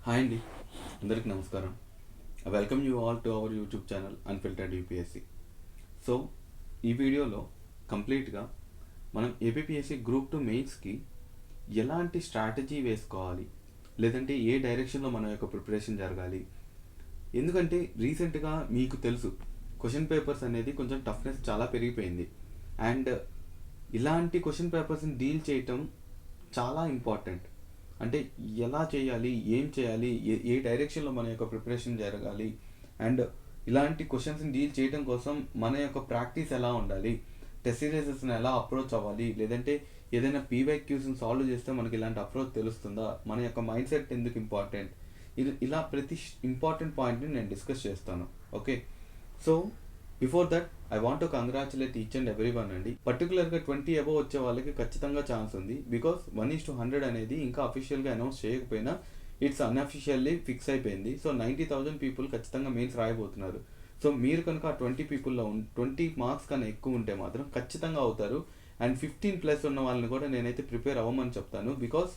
Hi అండి, అందరికీ నమస్కారం. Welcome you all to our YouTube channel unfiltered UPSC. So ఈ వీడియోలో కంప్లీట్గా మనం ఏపీఎస్సీ గ్రూప్ 2 మెయిన్స్కి ఎలాంటి స్ట్రాటజీ వేసుకోవాలి, లేదంటే ఏ డైరెక్షన్లో మన యొక్క ప్రిపరేషన్ జరగాలి. ఎందుకంటే రీసెంట్గా మీకు తెలుసు క్వశ్చన్ పేపర్స్ అనేది కొంచెం టఫ్నెస్ చాలా పెరిగిపోయింది. అండ్ ఇలాంటి క్వశ్చన్ పేపర్స్ని డీల్ చేయటం చాలా ఇంపార్టెంట్. అంటే ఎలా చేయాలి, ఏం చేయాలి, ఏ డైరెక్షన్లో మన యొక్క ప్రిపరేషన్ జరగాలి, అండ్ ఇలాంటి క్వశ్చన్స్ని డీల్ చేయడం కోసం మన యొక్క ప్రాక్టీస్ ఎలా ఉండాలి, టెస్ట్ సిరీసెస్ని ఎలా అప్రోచ్ అవ్వాలి, లేదంటే ఏదైనా పీవైక్యూస్ని సాల్వ్ చేస్తే మనకి ఇలాంటి అప్రోచ్ తెలుస్తుందా, మన యొక్క మైండ్ సెట్ ఎందుకు ఇంపార్టెంట్, ఇలా ప్రతి ఇంపార్టెంట్ పాయింట్ని నేను డిస్కస్ చేస్తాను. Okay, so before that I want to congratulate each and every one అండి. పర్టికులర్గా 20 అబవ్ వచ్చే వాళ్ళకి ఖచ్చితంగా ఛాన్స్ ఉంది. బికాస్ 1:100 అనేది ఇంకా అఫీషియల్గా అనౌన్స్ చేయకపోయినా ఇట్స్ అన్అఫీషియల్లీ ఫిక్స్ అయిపోయింది. సో 90,000 పీపుల్ ఖచ్చితంగా మెయిన్స్ రాయబోతున్నారు. సో మీరు కనుక ఆ 20 పీపుల్లో 20 మార్క్స్ కన్నా ఎక్కువ ఉంటే మాత్రం ఖచ్చితంగా అవుతారు. అండ్ 15+ ఉన్న వాళ్ళని కూడా నేనైతే ప్రిపేర్ అవ్వమని చెప్తాను. Because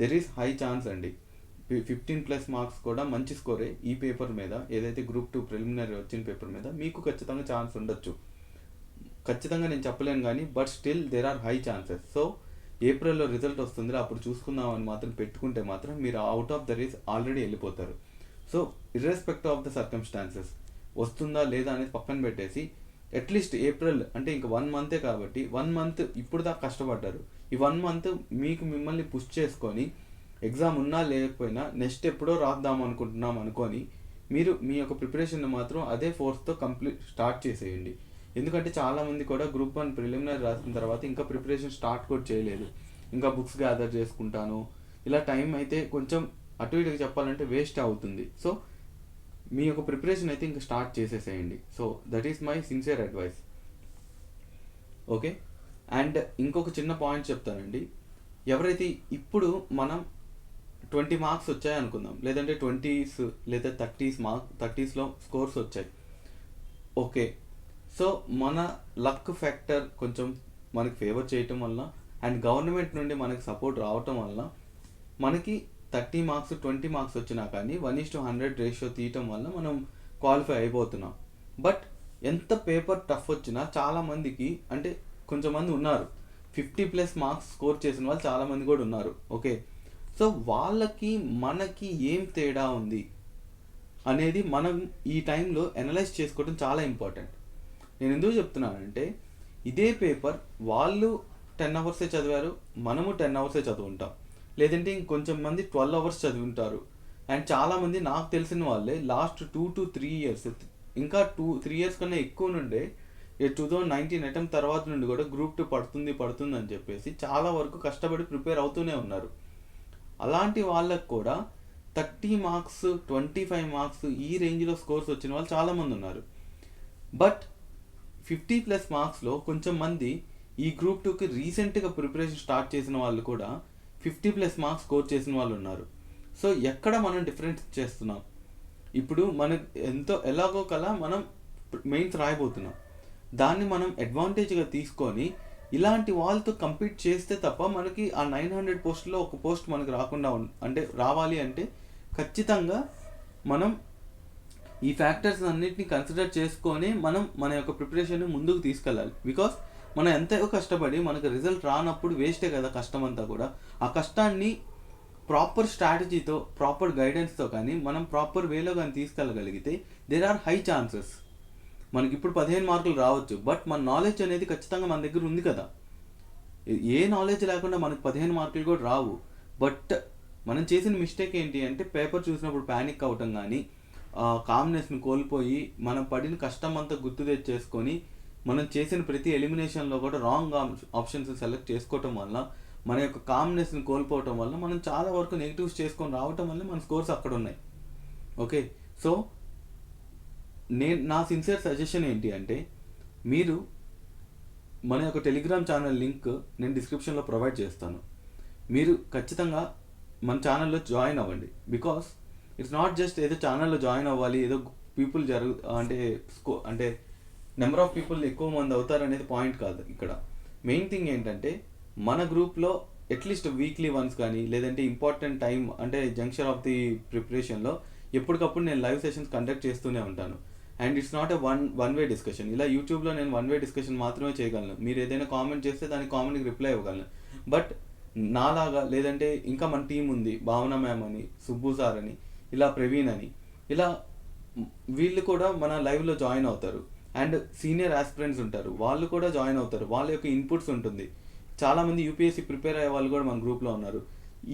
there is high chance అండి. 15+ మార్క్స్ కూడా మంచి స్కోరే. ఈ పేపర్ మీద ఏదైతే గ్రూప్ 2 ప్రిలిమినరీ వచ్చిన పేపర్ మీద మీకు ఖచ్చితంగా ఛాన్స్ ఉండొచ్చు. ఖచ్చితంగా నేను చెప్పలేను కానీ but still there are high chances. So ఏప్రిల్లో రిజల్ట్ వస్తుంది, అప్పుడు చూసుకుందాం అని మాత్రం పెట్టుకుంటే మాత్రం మీరు out of the race already వెళ్ళిపోతారు. So irrespective of the circumstances వస్తుందా లేదా అనేది పక్కన పెట్టేసి అట్లీస్ట్ ఏప్రిల్ అంటే ఇంకా 1 మంతే కాబట్టి 1 మంత్ ఇప్పుడు దాకా కష్టపడ్డారు. ఈ 1 మంత్ మీకు మిమ్మల్ని పుష్ చేసుకొని ఎగ్జామ్ ఉన్నా లేకపోయినా నెక్స్ట్ ఎప్పుడో రాద్దాం అనుకుంటున్నాం అనుకొని మీరు మీ యొక్క ప్రిపరేషన్ మాత్రం అదే ఫోర్స్తో స్టార్ట్ చేసేయండి. ఎందుకంటే చాలామంది కూడా గ్రూప్ 1 ప్రిలిమినరీ రాసిన తర్వాత ఇంకా ప్రిపరేషన్ స్టార్ట్ కూడా చేయలేదు. ఇంకా బుక్స్ గ్యాదర్ చేసుకుంటాను, ఇలా టైం అయితే కొంచెం అటు ఇటుగా చెప్పాలంటే వేస్ట్ అవుతుంది. సో మీ యొక్క ప్రిపరేషన్ అయితే ఇంకా స్టార్ట్ చేసేసేయండి. So that is my sincere advice. Okay, and ఇంకొక చిన్న పాయింట్ చెప్తానండి. ఎవరైతే ఇప్పుడు మనం 20 మార్క్స్ వచ్చాయి అనుకుందాం, లేదంటే 20s లేదా 30sలో స్కోర్స్ వచ్చాయి. ఓకే, సో మన లక్ ఫ్యాక్టర్ కొంచెం మనకి ఫేవర్ చేయటం వల్ల అండ్ గవర్నమెంట్ నుండి మనకి సపోర్ట్ రావటం వల్ల మనకి 30 మార్క్స్ 20 మార్క్స్ వచ్చినా కానీ 1:100 రేషియో తీయటం వల్ల మనం క్వాలిఫై అయిపోతున్నాం. బట్ ఎంత పేపర్ టఫ్ వచ్చినా చాలామందికి అంటే కొంచెం మంది ఉన్నారు 50+ మార్క్స్ స్కోర్ చేసిన వాళ్ళు చాలామంది కూడా ఉన్నారు. ఓకే, సో వాళ్ళకి మనకి ఏం తేడా ఉంది అనేది మనం ఈ టైంలో అనలైజ్ చేసుకోవడం చాలా ఇంపార్టెంట్. నేను ఎందుకు చెప్తున్నానంటే ఇదే పేపర్ వాళ్ళు 10 అవర్సే చదివారు, మనము 10 అవర్సే చదువుంటాం, లేదంటే ఇంకొంచెం మంది 12 అవర్స్ చదువుంటారు. అండ్ చాలామంది నాకు తెలిసిన వాళ్ళే లాస్ట్ 2 to 3 years ఇంకా 2-3 years కన్నా ఎక్కువ నుండే 2019 అటెంప్ట్ తర్వాత నుండి కూడా గ్రూప్ 2 పడుతుంది అని చెప్పేసి చాలా వరకు కష్టపడి ప్రిపేర్ అవుతూనే ఉన్నారు. అలాంటి వాళ్ళకు కూడా 30 మార్క్స్ 25 మార్క్స్ ఈ రేంజ్లో స్కోర్స్ వచ్చిన వాళ్ళు చాలామంది ఉన్నారు. బట్ 50+ మార్క్స్లో కొంచెం మంది ఈ గ్రూప్ 2కి రీసెంట్గా ప్రిపరేషన్ స్టార్ట్ చేసిన వాళ్ళు కూడా 50+ మార్క్స్ స్కోర్ చేసిన వాళ్ళు ఉన్నారు. సో ఎక్కడ మనం డిఫరెన్స్ చేస్తున్నాం? ఇప్పుడు మనకు ఎలాగో కలా మనం మెయిన్స్ రాయబోతున్నాం, దాన్ని మనం అడ్వాంటేజ్గా తీసుకొని ఇలాంటి వాళ్ళతో కంపీట్ చేస్తే తప్ప మనకి ఆ 900 పోస్టులో ఒక పోస్ట్ మనకు రాకుండా అంటే రావాలి అంటే ఖచ్చితంగా మనం ఈ ఫ్యాక్టర్స్ అన్నిటిని కన్సిడర్ చేసుకొని మనం మన యొక్క ప్రిపరేషన్ ముందుకు తీసుకెళ్ళాలి. బికాస్ మనం ఎంతో కష్టపడి మనకు రిజల్ట్ రానప్పుడు వేస్టే కదా కష్టం అంతా కూడా. ఆ కష్టాన్ని ప్రాపర్ స్ట్రాటజీతో ప్రాపర్ గైడెన్స్తో కానీ మనం ప్రాపర్ వేలో కానీ తీసుకెళ్ళగలిగితే దేర్ ఆర్ హై ఛాన్సెస్. మనకి ఇప్పుడు 15 మార్కులు రావచ్చు, బట్ మన నాలెడ్జ్ అనేది ఖచ్చితంగా మన దగ్గర ఉంది కదా. ఏ నాలెడ్జ్ లేకుండా మనకు 15 మార్కులు కూడా రావు. బట్ మనం చేసిన మిస్టేక్ ఏంటి అంటే పేపర్ చూసినప్పుడు ప్యానిక్ అవ్వటం కానీ కామ్నెస్ని కోల్పోయి మనం పడిన కష్టం అంతా గుర్తు తెచ్చేసుకొని మనం చేసిన ప్రతి ఎలిమినేషన్లో కూడా రాంగ్ ఆప్షన్స్ సెలెక్ట్ చేసుకోవటం వల్ల మన యొక్క కామ్నెస్ని కోల్పోవటం వల్ల మనం చాలా వరకు నెగిటివ్స్ చేసుకొని రావటం వల్ల మన స్కోర్స్ అక్కడ ఉన్నాయి. ఓకే, సో నా సిన్సియర్ సజెషన్ ఏంటి అంటే మీరు మన యొక్క టెలిగ్రామ్ ఛానల్ లింక్ నేను డిస్క్రిప్షన్లో ప్రొవైడ్ చేస్తాను. మీరు ఖచ్చితంగా మన ఛానల్లో జాయిన్ అవ్వండి. బికాస్ ఇట్స్ నాట్ జస్ట్ ఏదో ఛానల్లో జాయిన్ అవ్వాలి, ఏదో పీపుల్ అంటే నెంబర్ ఆఫ్ పీపుల్ ఎక్కువ మంది అవుతారనేది పాయింట్ కాదు. ఇక్కడ మెయిన్ థింగ్ ఏంటంటే మన గ్రూప్లో అట్లీస్ట్ వీక్లీ వన్స్ కానీ లేదంటే ఇంపార్టెంట్ టైం అంటే జంక్షన్ ఆఫ్ ది ప్రిపరేషన్లో ఎప్పటికప్పుడు నేను లైవ్ సెషన్స్ కండక్ట్ చేస్తూనే ఉంటాను. And it's not a one way discussion. ఇలా యూట్యూబ్లో నేను వన్ వే డిస్కషన్ మాత్రమే చేయగలను. మీరు ఏదైనా కామెంట్ చేస్తే దానికి కామెంట్కి రిప్లై ఇవ్వగలను. బట్ నాలాగా లేదంటే ఇంకా మన టీం ఉంది, భావన మ్యామ్ అని, సుబ్బు సార్ అని, ఇలా ప్రవీణ్ అని, ఇలా వీళ్ళు కూడా మన లైవ్లో జాయిన్ అవుతారు. అండ్ సీనియర్ ఆస్పిరెంట్స్ ఉంటారు, వాళ్ళు కూడా జాయిన్ అవుతారు. వాళ్ళ యొక్క ఇన్పుట్స్ ఉంటుంది. చాలామంది యూపీఎస్సీ ప్రిపేర్ అయ్యే వాళ్ళు కూడా మన గ్రూప్లో ఉన్నారు.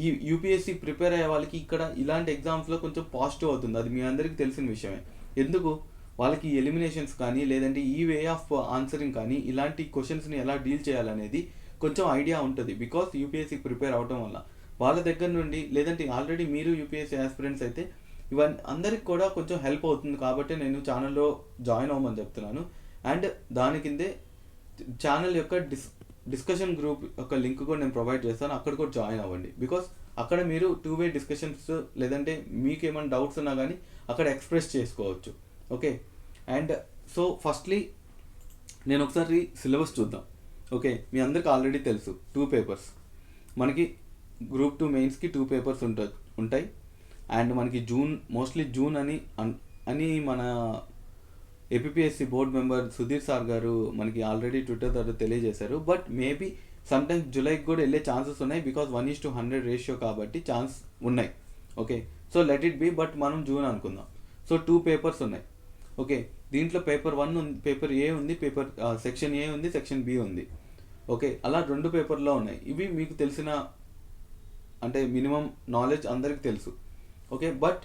ఈ యూపీఎస్సీ ప్రిపేర్ అయ్యే వాళ్ళకి ఇక్కడ ఇలాంటి ఎగ్జామ్స్లో కొంచెం పాజిటివ్ అవుతుంది. అది మీ అందరికీ తెలిసిన విషయమే. ఎందుకు వాళ్ళకి ఎలిమినేషన్స్ కానీ లేదంటే ఈ వే ఆఫ్ ఆన్సరింగ్ కానీ ఇలాంటి క్వశ్చన్స్ని ఎలా డీల్ చేయాలనేది కొంచెం ఐడియా ఉంటుంది. బికాస్ యూపీఎస్సీ ప్రిపేర్ అవడం వల్ల వాళ్ళ దగ్గర నుండి లేదంటే ఆల్రెడీ మీరు యూపీఎస్సీ ఆస్పిరెంట్స్ అయితే ఇవన్నీ అందరికి కూడా కొంచెం హెల్ప్ అవుతుంది. కాబట్టి నేను ఛానల్లో జాయిన్ అవ్వమని చెప్తున్నాను. అండ్ దాని కిందే ఛానల్ యొక్క డిస్కషన్ గ్రూప్ యొక్క లింక్ కూడా నేను ప్రొవైడ్ చేస్తాను. అక్కడ కూడా జాయిన్ అవ్వండి. బికాస్ అక్కడ మీరు 2-way డిస్కషన్స్ లేదంటే మీకు ఏమైనా డౌట్స్ ఉన్నా కానీ అక్కడ ఎక్స్ప్రెస్ చేసుకోవచ్చు. ఓకే. అండ్ సో ఫస్ట్లీ నేను ఒకసారి సిలబస్ చూద్దాం. ఓకే, మీ అందరికి ఆల్రెడీ తెలుసు 2 పేపర్స్ మనకి గ్రూప్ 2 మెయిన్స్కి 2 పేపర్స్ ఉంటాయి. అండ్ మనకి మోస్ట్లీ జూన్ అని మన APSC board member Sudheer sir గారు మనకి ఆల్రెడీ ట్విట్టర్ ద్వారా తెలియజేశారు. బట్ మేబీ సమ్టైమ్స్ జూలైకి కూడా వెళ్ళే ఛాన్సెస్ ఉన్నాయి. బికాస్ 1:100 రేషియో కాబట్టి ఛాన్స్ ఉన్నాయి. Okay, so let it be. But మనం జూన్ అనుకుందాం. సో 2 పేపర్స్ ఉన్నాయి. ఓకే, దీంట్లో పేపర్ 1 ఉంది, పేపర్ ఏ ఉంది, సెక్షన్ ఏ ఉంది, సెక్షన్ బి ఉంది. ఓకే, అలా 2 పేపర్లో ఉన్నాయి. ఇవి మీకు తెలిసిన అంటే మినిమం నాలెడ్జ్ అందరికి తెలుసు. ఓకే, బట్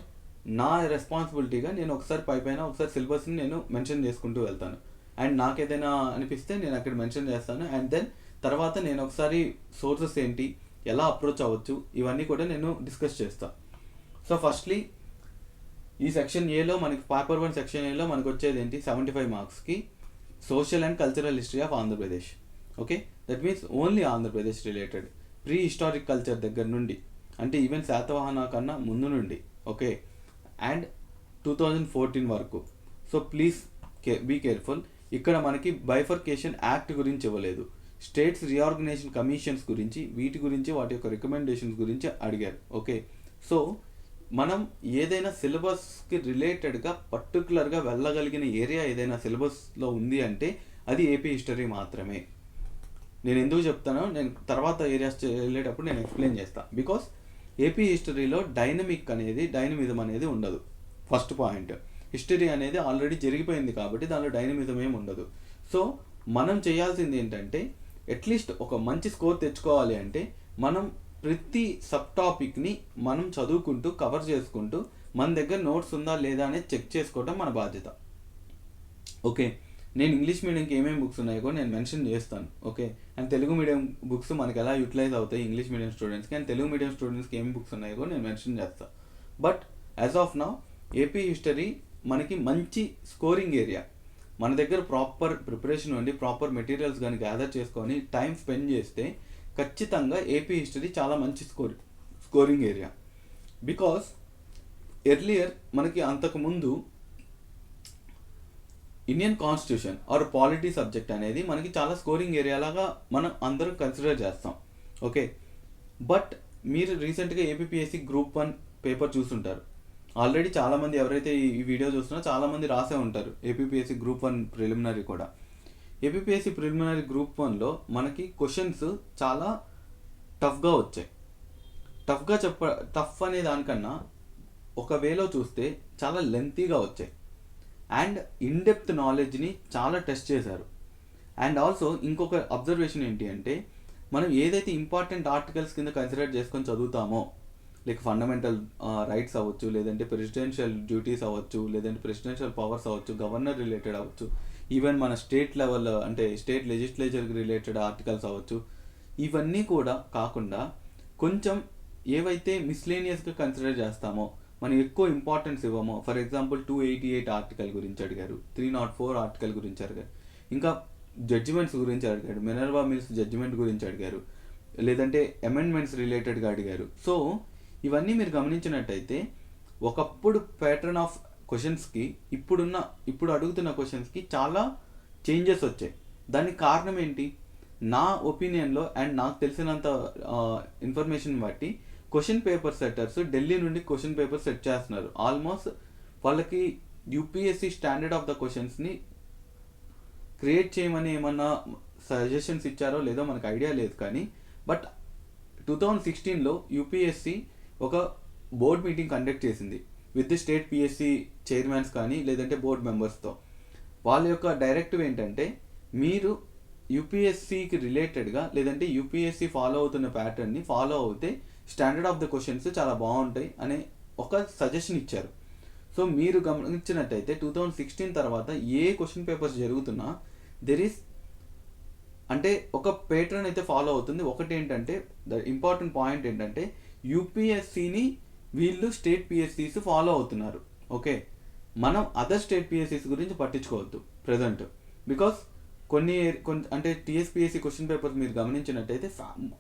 నా రెస్పాన్సిబిలిటీగా నేను ఒకసారి పైన ఒకసారి సిలబస్ని నేను మెన్షన్ చేసుకుంటూ వెళ్తాను. అండ్ నాకేదైనా అనిపిస్తే నేను అక్కడ మెన్షన్ చేస్తాను. అండ్ దెన్ తర్వాత నేను ఒకసారి సోర్సెస్ ఏంటి, ఎలా అప్రోచ్ అవ్వచ్చు, ఇవన్నీ కూడా నేను డిస్కస్ చేస్తాను. సో ఫస్ట్లీ ఈ సెక్షన్ ఏలో మనకి పేపర్ 1 సెక్షన్ ఏలో మనకు వచ్చేది ఏంటి, 75 మార్క్స్కి social and cultural history of Andhra Pradesh. Okay, that means only Andhra Pradesh related pre historic culture దగ్గర నుండి అంటే ఈవెన్ శాతవాహన కన్నా ముందు నుండి. ఓకే, అండ్ 2014 వరకు. So please be careful. ఇక్కడ మనకి బైఫర్కేషన్ యాక్ట్ గురించి ఇవ్వలేదు, స్టేట్స్ రీఆర్గనైజేషన్ కమిషన్స్ గురించి, వీటి గురించి, వాటి యొక్క రికమెండేషన్స్ గురించి అడిగారు. ఓకే, సో మనం ఏదైనా సిలబస్కి రిలేటెడ్గా పర్టికులర్గా వెళ్ళగలిగిన ఏరియా ఏదైనా సిలబస్లో ఉంది అంటే అది ఏపీ హిస్టరీ మాత్రమే. నేను ఎందుకు చెప్తానో నేను తర్వాత ఏరియాస్ వెళ్ళేటప్పుడు నేను ఎక్స్ప్లెయిన్ చేస్తాను. బికాస్ ఏపీ హిస్టరీలో డైనమిజం అనేది ఉండదు. ఫస్ట్ పాయింట్, హిస్టరీ అనేది ఆల్రెడీ జరిగిపోయింది కాబట్టి దానిలో డైనమిజం ఏమి ఉండదు. సో మనం చేయాల్సింది ఏంటంటే అట్లీస్ట్ ఒక మంచి స్కోర్ తెచ్చుకోవాలి అంటే మనం ప్రతి సబ్ టాపిక్ని మనం చదువుకుంటూ కవర్ చేసుకుంటూ మన దగ్గర నోట్స్ ఉందా లేదా అనేది చెక్ చేసుకోవడం మన బాధ్యత. ఓకే, నేను ఇంగ్లీష్ మీడియంకి ఏమేమి బుక్స్ ఉన్నాయో కూడా నేను మెన్షన్ చేస్తాను. Okay, and Telugu medium books మనకి ఎలా యూటిలైజ్ అవుతాయి ఇంగ్లీష్ మీడియం స్టూడెంట్స్కి, అండ్ తెలుగు మీడియం స్టూడెంట్స్కి ఏమేమి బుక్స్ ఉన్నాయో కూడా నేను మెన్షన్ చేస్తాను. But as of now AP history మనకి మంచి స్కోరింగ్ ఏరియా. మన దగ్గర ప్రాపర్ ప్రిపరేషన్ ఉండి ప్రాపర్ మెటీరియల్స్ కానీ గ్యాదర్ చేసుకొని టైం స్పెండ్ చేస్తే ఖచ్చితంగా ఏపీ హిస్టరీ చాలా మంచి స్కోరింగ్ ఏరియా. బికాస్ ఎర్లియర్ మనకి అంతకుముందు Indian constitution are polity subject అనేది మనకి చాలా స్కోరింగ్ ఏరియా లాగా మనం అందరం కన్సిడర్ చేస్తాం. ఓకే, బట్ మీరు రీసెంట్గా ఏపీఎస్సీ గ్రూప్ 1 పేపర్ చూస్తుంటారు. ఆల్రెడీ చాలామంది ఎవరైతే ఈ వీడియో చూస్తున్నారో చాలామంది రాసే ఉంటారు ఏపీఎస్సీ గ్రూప్ 1 ప్రిలిమినరీ కూడా. ఏపీఎస్సీ ప్రిలిమినరీ గ్రూప్ 1లో మనకి క్వశ్చన్స్ చాలా టఫ్గా వచ్చాయి. టఫ్ అనే దానికన్నా ఒక వేలో చూస్తే చాలా లెంతీగా వచ్చాయి. అండ్ ఇన్డెప్త్ నాలెడ్జ్ని చాలా టెస్ట్ చేశారు. అండ్ ఆల్సో ఇంకొక అబ్జర్వేషన్ ఏంటి అంటే మనం ఏదైతే ఇంపార్టెంట్ ఆర్టికల్స్ కింద కన్సిడర్ చేసుకొని చదువుతామో, లైక్ ఫండమెంటల్ రైట్స్ అవ్వచ్చు, లేదంటే ప్రెసిడెన్షియల్ డ్యూటీస్ అవ్వచ్చు, లేదంటే ప్రెసిడెన్షియల్ పవర్స్ అవ్వచ్చు, గవర్నర్ రిలేటెడ్ అవ్వచ్చు, ఈవెన్ మన స్టేట్ లెవెల్ అంటే స్టేట్ లెజిస్లేచర్కి రిలేటెడ్ ఆర్టికల్స్ అవ్వచ్చు, ఇవన్నీ కూడా కాకుండా కొంచెం ఏవైతే మిస్లేనియస్గా కన్సిడర్ చేస్తామో మనం ఎక్కువ ఇంపార్టెన్స్ ఇవ్వమో, ఫర్ ఎగ్జాంపుల్ 288 ఆర్టికల్ గురించి అడిగారు, 304 ఆర్టికల్ గురించి అడిగారు, ఇంకా జడ్జిమెంట్స్ గురించి అడిగారు, మినర్వా మిల్స్ జడ్జిమెంట్ గురించి అడిగారు, లేదంటే అమెండ్మెంట్స్ రిలేటెడ్గా అడిగారు. సో ఇవన్నీ మీరు గమనించినట్టయితే ఒకప్పుడు ప్యాటర్న్ ఆఫ్ క్వశ్చన్స్కి ఇప్పుడు అడుగుతున్న క్వశ్చన్స్కి చాలా చేంజెస్ వచ్చాయి. దానికి కారణం ఏంటి, నా ఒపీనియన్లో అండ్ నాకు తెలిసినంత ఇన్ఫర్మేషన్ బట్టి క్వశ్చన్ పేపర్ సెట్టర్స్ ఢిల్లీ నుండి క్వశ్చన్ పేపర్ సెట్ చేస్తున్నారు. ఆల్మోస్ట్ వాళ్ళకి యూపీఎస్సీ స్టాండర్డ్ ఆఫ్ ద క్వశ్చన్స్ని క్రియేట్ చేయమని ఏమన్నా సజెషన్స్ ఇచ్చారో లేదో మనకు ఐడియా లేదు, కానీ బట్ 2016లో యూపీఎస్సీ ఒక బోర్డ్ మీటింగ్ కండక్ట్ చేసింది with the state PSC chairmans కానీ లేదంటే బోర్డ్ మెంబర్స్తో. వాళ్ళ యొక్క డైరెక్టివ్ ఏంటంటే, మీరు యూపీఎస్సీకి రిలేటెడ్గా లేదంటే యూపీఎస్సీ ఫాలో అవుతున్న ప్యాటర్న్ని ఫాలో అవుతే స్టాండర్డ్ ఆఫ్ ద క్వశ్చన్స్ చాలా బాగుంటాయి అనే ఒక సజెషన్ ఇచ్చారు. సో మీరు గమనించినట్టయితే 2016 తర్వాత ఏ క్వశ్చన్ పేపర్స్ జరుగుతున్నా దెర్ ఈస్ అంటే ఒక పేటర్న్ అయితే ఫాలో అవుతుంది. ఒకటి ఏంటంటే ద ఇంపార్టెంట్ పాయింట్ ఏంటంటే యూపీఎస్సీని వీళ్ళు స్టేట్ పిఎస్సీస్ ఫాలో అవుతున్నారు. ఓకే, మనం అదర్ స్టేట్ పిఎస్సీస్ గురించి పట్టించుకోవద్దు ప్రజెంట్. బికాస్ కొన్ని అంటే టీఎస్పిఎస్సీ క్వశ్చన్ పేపర్స్ మీరు గమనించినట్టయితే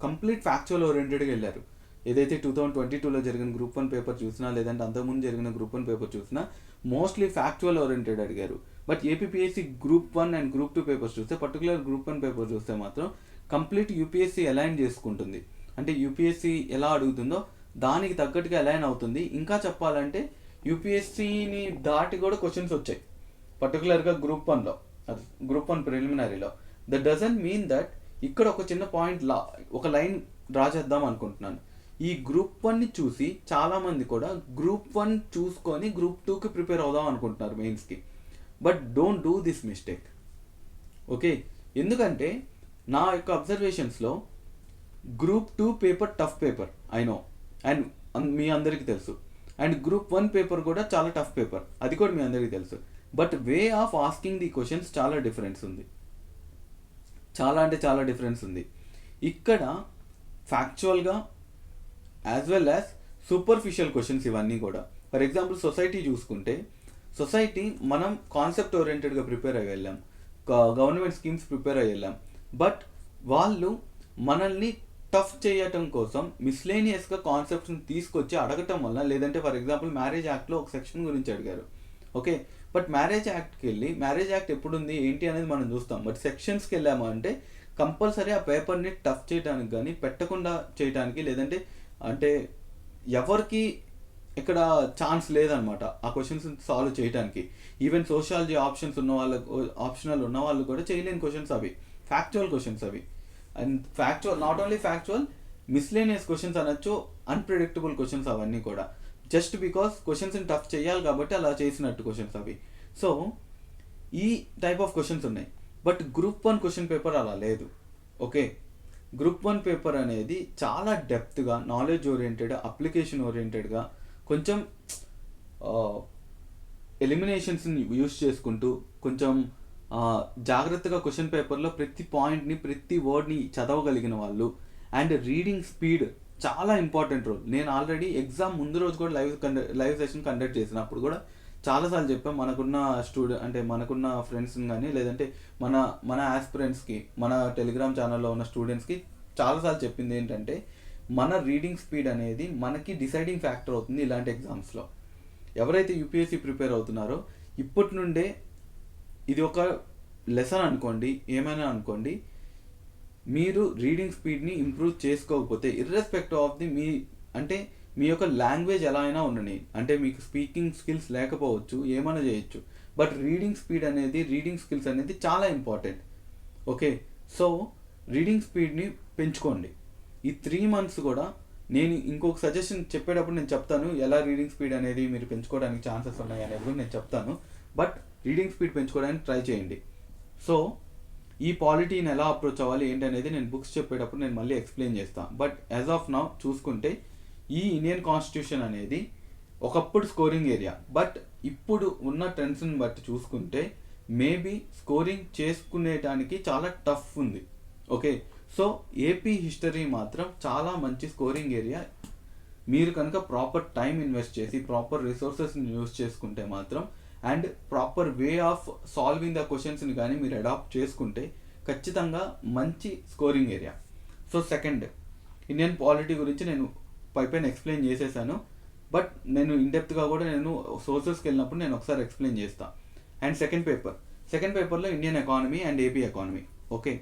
కంప్లీట్ ఫ్యాక్చువల్ ఓరియంటెడ్గా వెళ్ళారు. ఏదైతే 2022లో జరిగిన గ్రూప్ 1 పేపర్ చూసినా లేదంటే అంతకుముందు జరిగిన గ్రూప్ 1 పేపర్ చూసినా మోస్ట్లీ ఫ్యాక్చువల్ ఓరియంటెడ్ అడిగారు. But APPSC group 1 and group 2 papers చూస్తే, పర్టికులర్ గ్రూప్ 1 పేపర్ చూస్తే మాత్రం కంప్లీట్ యూపీఎస్సీ అలైన్ చేసుకుంటుంది. అంటే యూపీఎస్సీ ఎలా అడుగుతుందో దానికి తగ్గట్టుగా అలైన్ అవుతుంది. ఇంకా చెప్పాలంటే యూపీఎస్సీని దాటి కూడా క్వశ్చన్స్ వచ్చాయి, పర్టికులర్గా గ్రూప్ 1లో, గ్రూప్ 1 ప్రిలిమినరీలో. దట్ డజంట్ మీన్ దట్ ఇక్కడ ఒక చిన్న పాయింట్ ఒక లైన్ డ్రా చేద్దాం అనుకుంటున్నాను. ఈ గ్రూప్ 1ని చూసి చాలామంది కూడా గ్రూప్ 1 చూసుకొని గ్రూప్ 2కి ప్రిపేర్ అవుదాం అనుకుంటున్నారు మెయిన్స్కి. But don't do this mistake. Okay, ఎందుకంటే నా యొక్క అబ్జర్వేషన్స్లో group 2 paper tough paper I know, and మీ అందరికీ తెలుసు. అండ్ గ్రూప్ 1 పేపర్ కూడా చాలా టఫ్ పేపర్, అది కూడా మీ అందరికీ తెలుసు. But way of asking the questions చాలా డిఫరెన్స్ ఉంది, చాలా అంటే చాలా డిఫరెన్స్ ఉంది. ఇక్కడ ఫ్యాక్చువల్గా as well as superficial questions ఇవన్నీ కూడా. ఫర్ ఎగ్జాంపుల్ సొసైటీ చూసుకుంటే, సొసైటీ మనం కాన్సెప్ట్ ఓరియంటెడ్గా ప్రిపేర్ అయ్యి వెళ్ళాం, గవర్నమెంట్ స్కీమ్స్ ప్రిపేర్ అయ్యి వెళ్ళాం. బట్ వాళ్ళు మనల్ని టఫ్ చేయటం కోసం మిస్లేనియస్గా కాన్సెప్ట్స్ని తీసుకొచ్చి అడగటం వల్ల, లేదంటే ఫర్ ఎగ్జాంపుల్ మ్యారేజ్ యాక్ట్లో ఒక సెక్షన్ గురించి అడిగారు. ఓకే, బట్ మ్యారేజ్ యాక్ట్కి వెళ్ళి మ్యారేజ్ యాక్ట్ ఎప్పుడుంది ఏంటి అనేది మనం చూస్తాం. బట్ సెక్షన్స్కి వెళ్ళాము అంటే కంపల్సరీ ఆ పేపర్ని టఫ్ చేయడానికి కానీ పెట్టకుండా చేయడానికి, లేదంటే అంటే ఎవరికి ఇక్కడ ఛాన్స్ లేదనమాట ఆ క్వశ్చన్స్ సాల్వ్ చేయడానికి. ఈవెన్ సోషాలజీ ఆప్షనల్ ఉన్న వాళ్ళు కూడా చేయలేని క్వశ్చన్స్ అవి, ఫ్యాక్చువల్ క్వశ్చన్స్ అవి. And factual, not only factual, miscellaneous questions అనొచ్చు, అన్ప్రెడిక్టబుల్ క్వశ్చన్స్ అవన్నీ కూడా. జస్ట్ బికాస్ క్వశ్చన్స్ని టఫ్ చేయాలి కాబట్టి అలా చేసినట్టు క్వశ్చన్స్ అవి. సో ఈ టైప్ ఆఫ్ క్వశ్చన్స్ ఉన్నాయి. బట్ గ్రూప్ 1 క్వశ్చన్ పేపర్ అలా లేదు. ఓకే, గ్రూప్ 1 పేపర్ అనేది చాలా డెప్త్గా, నాలెడ్జ్ ఓరియంటెడ్, అప్లికేషన్ ఓరియంటెడ్గా, కొంచెం ఎలిమినేషన్స్ని యూస్ చేసుకుంటూ కొంచెం జాగ్రత్తగా క్వశ్చన్ పేపర్లో ప్రతి పాయింట్ని, ప్రతి వర్డ్ని చదవగలిగిన వాళ్ళు. అండ్ రీడింగ్ స్పీడ్ చాలా ఇంపార్టెంట్ రోల్. నేను ఆల్రెడీ ఎగ్జామ్ ముందు రోజు కూడా లైవ్ సెషన్ కండక్ట్ చేసినప్పుడు కూడా చాలాసార్లు చెప్పాం, మనకున్న ఫ్రెండ్స్ని కానీ లేదంటే మన ఆస్పిరెంట్స్కి, మన టెలిగ్రామ్ ఛానల్లో ఉన్న స్టూడెంట్స్కి చాలాసార్లు చెప్పింది ఏంటంటే, మన రీడింగ్ స్పీడ్ అనేది మనకి డిసైడింగ్ ఫ్యాక్టర్ అవుతుంది ఇలాంటి ఎగ్జామ్స్లో. ఎవరైతే యూపీఎస్సీ ప్రిపేర్ అవుతున్నారో ఇప్పటి నుండే ఇది ఒక లెసన్ అనుకోండి, ఏమైనా అనుకోండి, మీరు రీడింగ్ స్పీడ్ని ఇంప్రూవ్ చేసుకోకపోతే, ఇర్రెస్పెక్టివ్ ఆఫ్ ది మీ యొక్క లాంగ్వేజ్ ఎలా అయినా ఉండని, అంటే మీకు స్పీకింగ్ స్కిల్స్ లేకపోవచ్చు, ఏమైనా చేయొచ్చు, బట్ రీడింగ్ స్కిల్స్ అనేది చాలా ఇంపార్టెంట్. ఓకే, సో రీడింగ్ స్పీడ్ని పెంచుకోండి. ఈ 3 months కూడా నేను ఇంకొక సజెషన్ చెప్పేటప్పుడు నేను చెప్తాను, ఎలా రీడింగ్ స్పీడ్ అనేది మీరు పెంచుకోవడానికి ఛాన్సెస్ ఉన్నాయి అనేది కూడా నేను చెప్తాను. బట్ రీడింగ్ స్పీడ్ పెంచుకోవడానికి ట్రై చేయండి. సో ఈ పాలిటీని ఎలా అప్రోచ్ అవ్వాలి ఏంటి అనేది నేను బుక్స్ చెప్పేటప్పుడు నేను మళ్ళీ ఎక్స్ప్లెయిన్ చేస్తాను. బట్ యాజ్ ఆఫ్ నౌ చూసుకుంటే ఈ ఇండియన్ కాన్స్టిట్యూషన్ అనేది ఒకప్పుడు స్కోరింగ్ ఏరియా, బట్ ఇప్పుడు ఉన్న ట్రెండ్స్ని బట్టి చూసుకుంటే మేబీ స్కోరింగ్ చేసుకునేటానికి చాలా టఫ్ ఉంది. ఓకే, సో ఏపీ హిస్టరీ మాత్రం చాలా మంచి స్కోరింగ్ ఏరియా. మీరు కనుక ప్రాపర్ టైం ఇన్వెస్ట్ చేసి ప్రాపర్ రిసోర్సెస్ని యూజ్ చేసుకుంటే మాత్రం, and proper way of solving the క్వశ్చన్స్ని కానీ మీరు అడాప్ట్ చేసుకుంటే ఖచ్చితంగా మంచి scoring area. So second, Indian polity గురించి నేను పైన ఎక్స్ప్లెయిన్ చేసేసాను, బట్ నేను ఇన్డెప్త్గా కూడా నేను సోర్సెస్కి వెళ్ళినప్పుడు నేను ఒకసారి ఎక్స్ప్లెయిన్ చేస్తాను. అండ్ సెకండ్ పేపర్లో Indian economy and AP economy. Okay,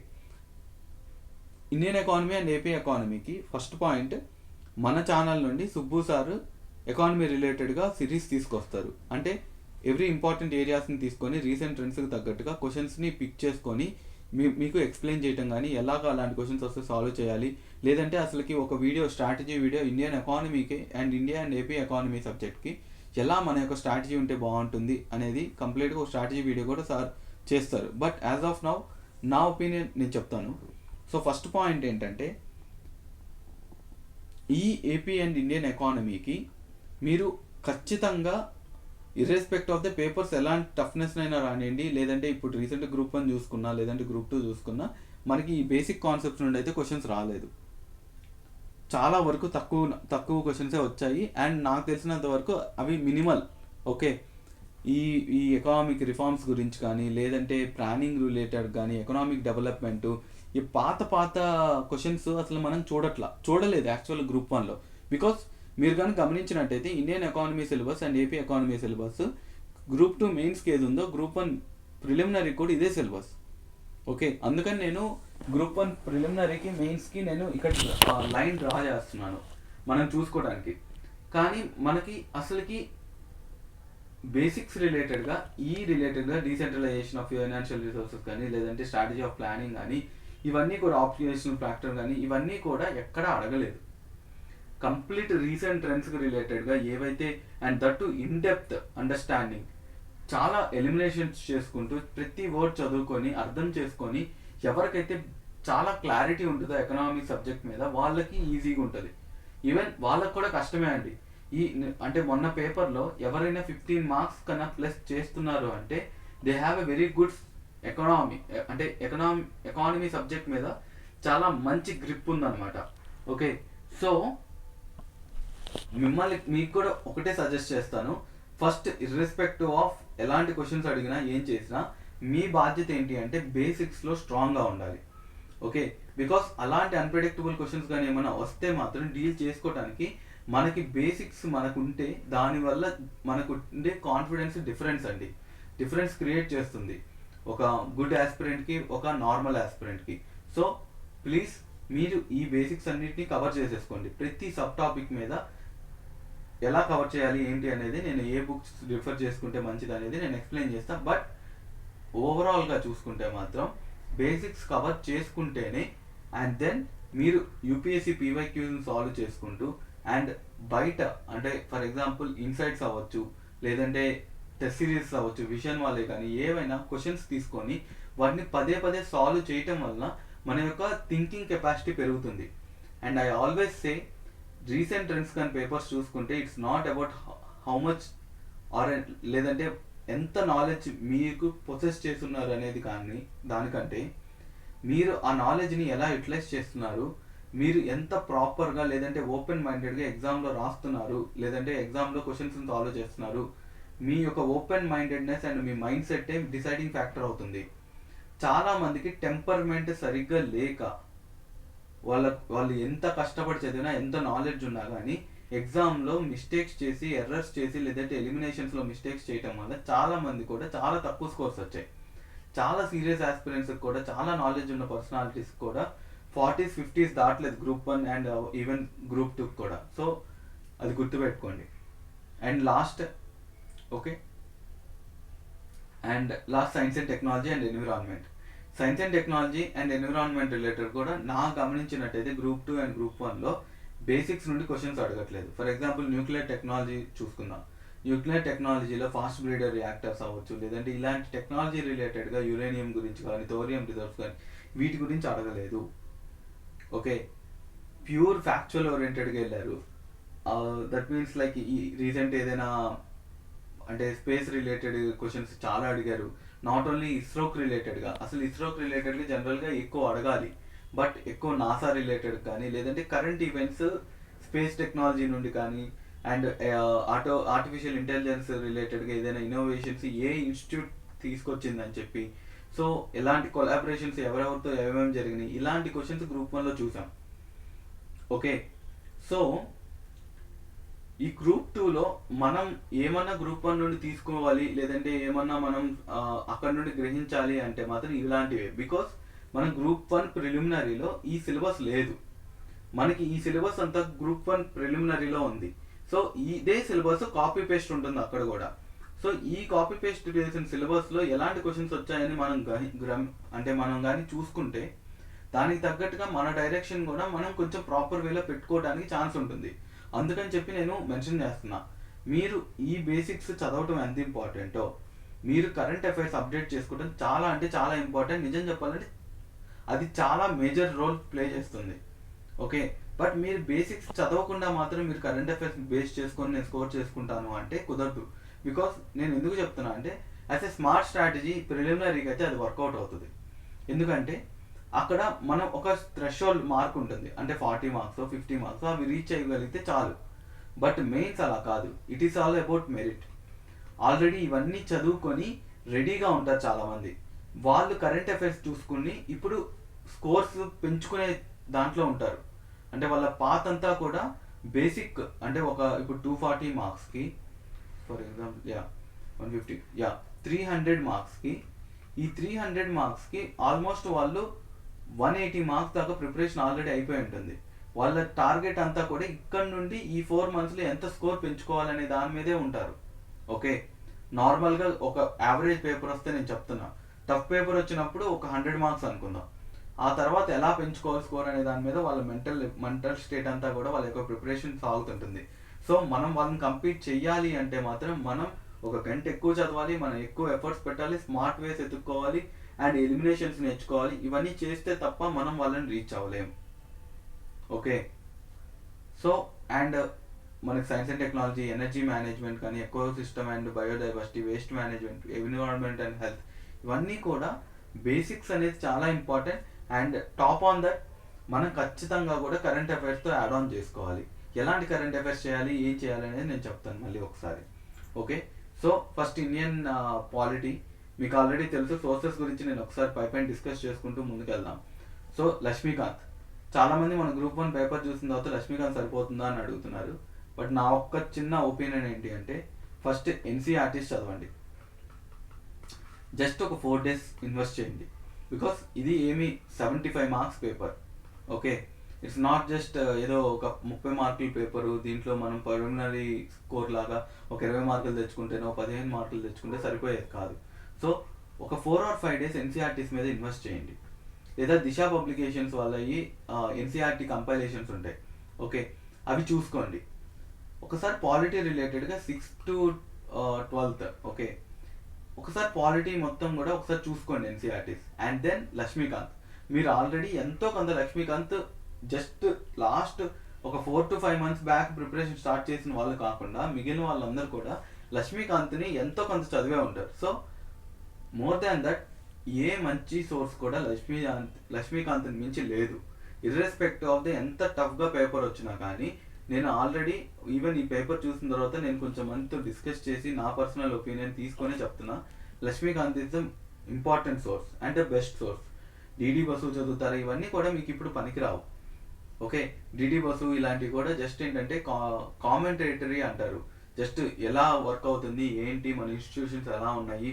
Indian economy and AP ఎకానమీకి ఫస్ట్ పాయింట్, మన ఛానల్ నుండి సుబ్బు సార్ ఎకానమీ రిలేటెడ్గా సిరీస్ తీసుకొస్తారు. అంటే ఎవ్రీ ఇంపార్టెంట్ ఏరియాస్ని తీసుకొని రీసెంట్ ట్రెండ్స్కి తగ్గట్టుగా క్వశ్చన్స్ని పిక్ చేసుకొని మీకు ఎక్స్ప్లెయిన్ చేయటం కానీ, ఎలాగ అలాంటి క్వశ్చన్స్ వస్తే సాల్వ్ చేయాలి, లేదంటే అసలుకి ఒక వీడియో స్ట్రాటజీ వీడియో ఇండియన్ ఎకానమీకి and India and AP economy సబ్జెక్ట్కి ఎలా మన యొక్క స్ట్రాటజీ ఉంటే బాగుంటుంది అనేది కంప్లీట్గా ఒక స్ట్రాటజీ వీడియో కూడా సార్ చేస్తారు. బట్ యాజ్ ఆఫ్ నౌ నా ఒపీనియన్ నేను చెప్తాను. సో ఫస్ట్ పాయింట్ ఏంటంటే, ఈ ఏపీ అండ్ ఇండియన్ ఎకానమీకి మీరు ఖచ్చితంగా ఇర్రెస్పెక్ట్ ఆఫ్ ద పేపర్స్ ఎలాంటి టఫ్నెస్ అయినా రానివ్వండి, లేదంటే ఇప్పుడు రీసెంట్ గ్రూప్ 1 చూసుకున్నా లేదంటే గ్రూప్ 2 చూసుకున్నా మనకి ఈ బేసిక్ కాన్సెప్ట్స్ నుండి అయితే క్వశ్చన్స్ రాలేదు. చాలా వరకు తక్కువ క్వశ్చన్సే వచ్చాయి. అండ్ నాకు తెలిసినంత వరకు అవి మినిమల్. ఓకే, ఈ ఎకనామిక్ రిఫార్మ్స్ గురించి కానీ, లేదంటే ప్లానింగ్ రిలేటెడ్ కానీ, ఎకనామిక్ డెవలప్మెంట్, ఈ పాత క్వశ్చన్స్ అసలు మనం చూడలేదు యాక్చువల్ గ్రూప్ 1లో. బికాస్ మీరు కానీ గమనించినట్టయితే Indian economy syllabus and AP economy syllabus group 2 మెయిన్స్కి ఏది ఉందో గ్రూప్ 1 ప్రిలిమినరీ కూడా ఇదే సిలబస్. ఓకే, అందుకని నేను గ్రూప్ 1 ప్రిలిమినరీకి మెయిన్స్కి నేను ఇక్కడ లైన్ డ్రా చేస్తున్నాను మనం చూసుకోవడానికి. కానీ మనకి అసలుకి బేసిక్స్ రిలేటెడ్గా డీసెంట్రలైజేషన్ ఆఫ్ ఫైనాన్షియల్ రిసోర్సెస్ కానీ, లేదంటే స్ట్రాటజీ ఆఫ్ ప్లానింగ్ కానీ, ఇవన్నీ కూడా ఆప్టిమైజేషన్ ఫ్యాక్టర్ కానీ, ఇవన్నీ కూడా ఎక్కడా అడగలేదు. కంప్లీట్ రీసెంట్ ట్రెండ్స్కి రిలేటెడ్గా ఏవైతే, and that to in depth understanding, చాలా ఎలిమినేషన్స్ చేసుకుంటూ ప్రతి వర్డ్ చదువుకొని అర్థం చేసుకొని ఎవరికైతే చాలా క్లారిటీ ఉంటుందో ఎకనామిక్ సబ్జెక్ట్ మీద వాళ్ళకి ఈజీగా ఉంటుంది. ఈవెన్ వాళ్ళకి కూడా కష్టమే అండి. అంటే మొన్న పేపర్లో ఎవరైనా 15 మార్క్స్ కన్నా ప్లస్ చేస్తున్నారు అంటే they have a very good economy subject మీద చాలా మంచి గ్రిప్ ఉందన్నమాట. ఓకే, సో మీకు కూడా ఒకటే సజెస్ట్ చేస్తాను. ఫస్ట్ ఇర్రెస్పెక్టివ్ ఆఫ్ ఎలాంటి క్వశ్చన్స్ అడిగినా ఏం చేసినా మీ బాధ్యత ఏంటి అంటే బేసిక్స్లో స్ట్రాంగ్గా ఉండాలి. ఓకే, బికాస్ అలాంటి అన్ప్రెడిక్టబుల్ క్వశ్చన్స్ కానీ ఏమైనా వస్తే మాత్రం డీల్ చేసుకోవడానికి మనకి బేసిక్స్ మనకుంటే దానివల్ల మనకు ఉండే కాన్ఫిడెన్స్ డిఫరెన్స్ క్రియేట్ చేస్తుంది ఒక గుడ్ ఆస్పిరెంట్కి, ఒక నార్మల్ ఆస్పిరెంట్కి. సో ప్లీజ్ మీరు ఈ బేసిక్స్ అన్నిటిని కవర్ చేసేసుకోండి. ప్రతి సబ్ టాపిక్ మీద ఎలా కవర్ చేయాలి ఏంటి అనేది నేను ఏ బుక్స్ రిఫర్ చేసుకుంటే మంచిది అనేది నేను ఎక్స్ప్లెయిన్ చేస్తాను. బట్ ఓవరాల్గా చూసుకుంటే మాత్రం బేసిక్స్ కవర్ చేసుకుంటేనే, అండ్ దెన్ మీరు యూపీఎస్సీ పీవైక్యూని సాల్వ్ చేసుకుంటూ, అండ్ బయట అంటే ఫర్ ఎగ్జాంపుల్ ఇన్సైట్స్ అవ్వచ్చు, లేదంటే టెస్ట్ సిరీస్ అవ్వచ్చు, విషన్ వాళ్ళే కానీ ఏవైనా క్వశ్చన్స్ తీసుకొని వాటిని పదే సాల్వ్ చేయటం వలన మన యొక్క థింకింగ్ కెపాసిటీ పెరుగుతుంది. And I always say, recent trends కానీ పేపర్స్ చూసుకుంటే it's not about how much or లేదంటే ఎంత నాలెడ్జ్ మీకు పొసెస్ చేస్తున్నారు అనేది కానీ దానికంటే మీరు ఆ నాలెడ్జ్ని ఎలా యూటిలైజ్ చేస్తున్నారు, మీరు ఎంత ప్రాపర్గా లేదంటే ఓపెన్ మైండెడ్గా ఎగ్జామ్లో రాస్తున్నారు, లేదంటే ఎగ్జామ్లో క్వశ్చన్స్ని సాల్వ్ చేస్తున్నారు, మీ యొక్క ఓపెన్ మైండెడ్నెస్ అండ్ మీ మైండ్ సెట్టే డిసైడింగ్ ఫ్యాక్టర్ అవుతుంది. చాలామందికి టెంపర్మెంట్ సరిగ్గా లేక వాళ్ళు ఎంత కష్టపడి చదివినా, ఎంత నాలెడ్జ్ ఉన్నా కానీ ఎగ్జామ్లో మిస్టేక్స్ చేసి, ఎర్రర్స్ చేసి, లేదంటే ఎలిమినేషన్స్లో మిస్టేక్స్ చేయటం వల్ల చాలామంది కూడా చాలా తక్కువ స్కోర్స్ వచ్చాయి. చాలా సీరియస్ ఆస్పిరెంట్స్కి కూడా, చాలా నాలెడ్జ్ ఉన్న పర్సనాలిటీస్ కూడా 40s 50s దాటలేదు గ్రూప్ 1 అండ్ ఈవెన్ గ్రూప్ 2 కూడా. సో అది గుర్తుపెట్టుకోండి. And last science and technology and environment. Science and technology and environment related కూడా నా గమనించినట్టయితే గ్రూప్ 2 అండ్ గ్రూప్ 1లో బేసిక్స్ నుండి క్వశ్చన్స్ అడగట్లేదు. ఫర్ ఎగ్జాంపుల్ న్యూక్లియర్ టెక్నాలజీ చూసుకుందాం. న్యూక్లియర్ టెక్నాలజీలో ఫాస్ట్ బ్రీడర్ రియాక్టర్స్ అవ్వచ్చు, లేదంటే ఇలాంటి టెక్నాలజీ రిలేటెడ్గా యురేనియం గురించి కానీ, థోరియం రిజర్వ్స్ కానీ వీటి గురించి అడగలేదు. ఓకే, ప్యూర్ ఫ్యాక్చువల్ ఓరియంటెడ్గా వెళ్ళారు. దట్ మీన్స్ లైక్ ఈ రీసెంట్ ఏదైనా అంటే స్పేస్ రిలేటెడ్ క్వశ్చన్స్ చాలా అడిగారు. నాట్ ఓన్లీ ఇస్రోకి రిలేటెడ్గా, అసలు ఇస్రోకి రిలేటెడ్గా జనరల్గా ఎక్కువ అడగాలి, బట్ ఎక్కువ నాసా రిలేటెడ్ కానీ, లేదంటే కరెంట్ ఈవెంట్స్ స్పేస్ టెక్నాలజీ నుండి కానీ, అండ్ ఆర్టిఫిషియల్ ఇంటెలిజెన్స్ రిలేటెడ్గా ఏదైనా ఇన్నోవేషన్స్ ఏ ఇన్స్టిట్యూట్ తీసుకొచ్చిందని చెప్పి, సో ఎలాంటి కొలాబరేషన్స్ ఎవరెవరితో ఏమేమి జరిగినాయి, ఇలాంటి క్వశ్చన్స్ గ్రూప్ 1లో చూసాం. ఓకే, సో ఈ గ్రూప్ 2లో మనం ఏమన్నా గ్రూప్ 1 నుండి తీసుకోవాలి, లేదంటే ఏమన్నా మనం అక్కడ నుండి గ్రహించాలి అంటే మాత్రం ఇలాంటివే. బికాస్ మన గ్రూప్ 1 ప్రిలిమినరీలో ఈ సిలబస్ లేదు. మనకి ఈ సిలబస్ అంతా గ్రూప్ 1 ప్రిలిమినరీలో ఉంది. సో ఇదే సిలబస్ కాపీ పేస్ట్ ఉంటుంది అక్కడ కూడా. సో ఈ కాపీ పేస్ట్ చేసిన సిలబస్లో ఎలాంటి క్వశ్చన్స్ వచ్చాయని మనం కానీ చూసుకుంటే దానికి తగ్గట్టుగా మన డైరెక్షన్ కూడా మనం కొంచెం ప్రాపర్ వేలో పెట్టుకోవడానికి ఛాన్స్ ఉంటుంది. అందుకని చెప్పి నేను మెన్షన్ చేస్తున్నా, మీరు ఈ బేసిక్స్ చదవటం ఎంత ఇంపార్టెంటో మీరు కరెంట్ అఫైర్స్ అప్డేట్ చేసుకోవడం చాలా అంటే చాలా ఇంపార్టెంట్. నిజం చెప్పాలంటే అది చాలా మేజర్ రోల్ ప్లే చేస్తుంది. ఓకే, బట్ మీరు బేసిక్స్ చదవకుండా మాత్రం మీరు కరెంట్ అఫైర్స్ బేస్ చేసుకొని నేను స్కోర్ చేసుకుంటాను అంటే కుదరదు. బికాస్ నేను ఎందుకు చెప్తున్నా అంటే యాజ్ ఎ స్మార్ట్ స్ట్రాటజీ ప్రిలిమినరీకి అయితే అది వర్కౌట్ అవుతుంది. ఎందుకంటే అక్కడ మనం ఒక థ్రెషోల్డ్ మార్క్ ఉంటుంది, అంటే 40 మార్క్స్ 50 మార్క్స్ అవి రీచ్ అయ్యగలిగితే చాలు. బట్ మెయిన్స్ అలా కాదు, it is all about merit. Already ఇవన్నీ చదువుకొని రెడీగా ఉంటారు చాలామంది. వాళ్ళు కరెంట్ అఫైర్స్ చూసుకుని ఇప్పుడు స్కోర్స్ పెంచుకునే దాంట్లో ఉంటారు. అంటే వాళ్ళ పాత్ అంతా కూడా బేసిక్, అంటే ఇప్పుడు 240 మార్క్స్కి ఫర్ ఎగ్జాంపుల్ 150 300 మార్క్స్కి ఈ 300 మార్క్స్కి ఆల్మోస్ట్ వాళ్ళు 180 మార్క్స్ దాకా ప్రిపరేషన్ ఆల్రెడీ అయిపోయి ఉంటుంది. వాళ్ళ టార్గెట్ అంతా కూడా ఇక్కడ నుండి ఈ 4 monthsలో ఎంత స్కోర్ పెంచుకోవాలనే దాని మీదే ఉంటారు. ఓకే, నార్మల్గా ఒక యావరేజ్ పేపర్ వస్తే నేను చెప్తున్నా, టఫ్ పేపర్ వచ్చినప్పుడు ఒక 100 మార్క్స్ అనుకుందాం. ఆ తర్వాత ఎలా పెంచుకోవాలి స్కోర్ అనే దాని మీద వాళ్ళ మెంటల్ స్టేట్ అంతా కూడా వాళ్ళ యొక్క ప్రిపరేషన్ సాగుతుంటుంది. సో మనం వాళ్ళని కంపీట్ చెయ్యాలి అంటే మాత్రం మనం ఒక గంట ఎక్కువ చదవాలి, మనం ఎక్కువ ఎఫర్ట్స్ పెట్టాలి, స్మార్ట్ వేస్ ఎత్తుక్కోవాలి అండ్ ఎలిమినేషన్స్ నేర్చుకోవాలి. ఇవన్నీ చేస్తే తప్ప మనం వాళ్ళని రీచ్ అవ్వలేం. ఓకే, సో అండ్ మనకి science and technology, energy management కానీ, ecosystem and biodiversity, waste management, environment and health, ఇవన్నీ కూడా బేసిక్స్ అనేది చాలా important. And top on that మనం ఖచ్చితంగా కూడా కరెంట్ అఫైర్స్తో యాడ్ ఆన్ చేసుకోవాలి. ఎలాంటి కరెంట్ అఫైర్స్ చేయాలి, ఏం చేయాలి అనేది నేను చెప్తాను మళ్ళీ ఒకసారి. Okay, so first Indian polity మీకు ఆల్రెడీ తెలుసు. సోర్సెస్ గురించి నేను ఒకసారి పైపైన డిస్కస్ చేసుకుంటూ ముందుకెళ్దాం. సో లక్ష్మీకాంత్, చాలామంది మన గ్రూప్ 1 పేపర్ చూసిన తర్వాత లక్ష్మీకాంత్ సరిపోతుందా అని అడుగుతున్నారు. బట్ నా ఒక్క చిన్న ఒపీనియన్ ఏంటి అంటే ఫస్ట్ ఎన్సీఆర్టీస్ చదవండి. జస్ట్ ఒక 4 days ఇన్వెస్ట్ చేయండి. బికాస్ ఇది ఏమి 75 marks paper. Okay, it's not just ఏదో ఒక 30 మార్కుల పేపరు, దీంట్లో మనం ప్రిలిమినరీ స్కోర్ లాగా ఒక 20 మార్కులు తెచ్చుకుంటేనో 15 మార్కులు తెచ్చుకుంటే సరిపోయేది కాదు. సో ఒక 4 or 5 days ఎన్సీఆర్టీస్ మీద ఇన్వెస్ట్ చేయండి. లేదా దిశ పబ్లికేషన్స్ వాళ్ళవి ఎన్సీఆర్టీ కంపైలేషన్స్ ఉంటాయి. ఓకే, అవి చూసుకోండి. ఒకసారి పాలిటీ రిలేటెడ్గా 6th to 12th, ఓకే, ఒకసారి పాలిటీ మొత్తం కూడా ఒకసారి చూసుకోండి ఎన్సీఆర్టీస్. అండ్ దెన్ లక్ష్మీకాంత్, మీరు ఆల్రెడీ ఎంతో కొంత లక్ష్మీకాంత్ జస్ట్ లాస్ట్ ఒక 4 to 5 months back preparation start చేసిన వాళ్ళు కాకుండా మిగిలిన వాళ్ళందరూ కూడా లక్ష్మీకాంత్ని ఎంతో కొంత చదివే ఉంటారు. సో మోర్ దాన్ దట్ ఏ మంచి సోర్స్ కూడా లక్ష్మీకాంత్ని మించి లేదు. ఇర్రెస్పెక్టివ్ ఆఫ్ ది ఎంత టఫ్గా పేపర్ వచ్చినా కానీ నేను ఆల్రెడీ ఈవెన్ ఈ పేపర్ చూసిన తర్వాత నేను కొంచెం మందితో డిస్కస్ చేసి నా పర్సనల్ ఒపీనియన్ తీసుకొని చెప్తున్నా, Laxmikanth is the important source and the best source. D D Basu చదువుతారు, ఇవన్నీ కూడా మీకు ఇప్పుడు పనికిరావు. ఓకే, డిడి బసు ఇలాంటివి కూడా జస్ట్ ఏంటంటే కామెంటేటరీ అంటారు. జస్ట్ ఎలా వర్క్ అవుతుంది ఏంటి, మన ఇన్స్టిట్యూషన్స్ ఎలా ఉన్నాయి,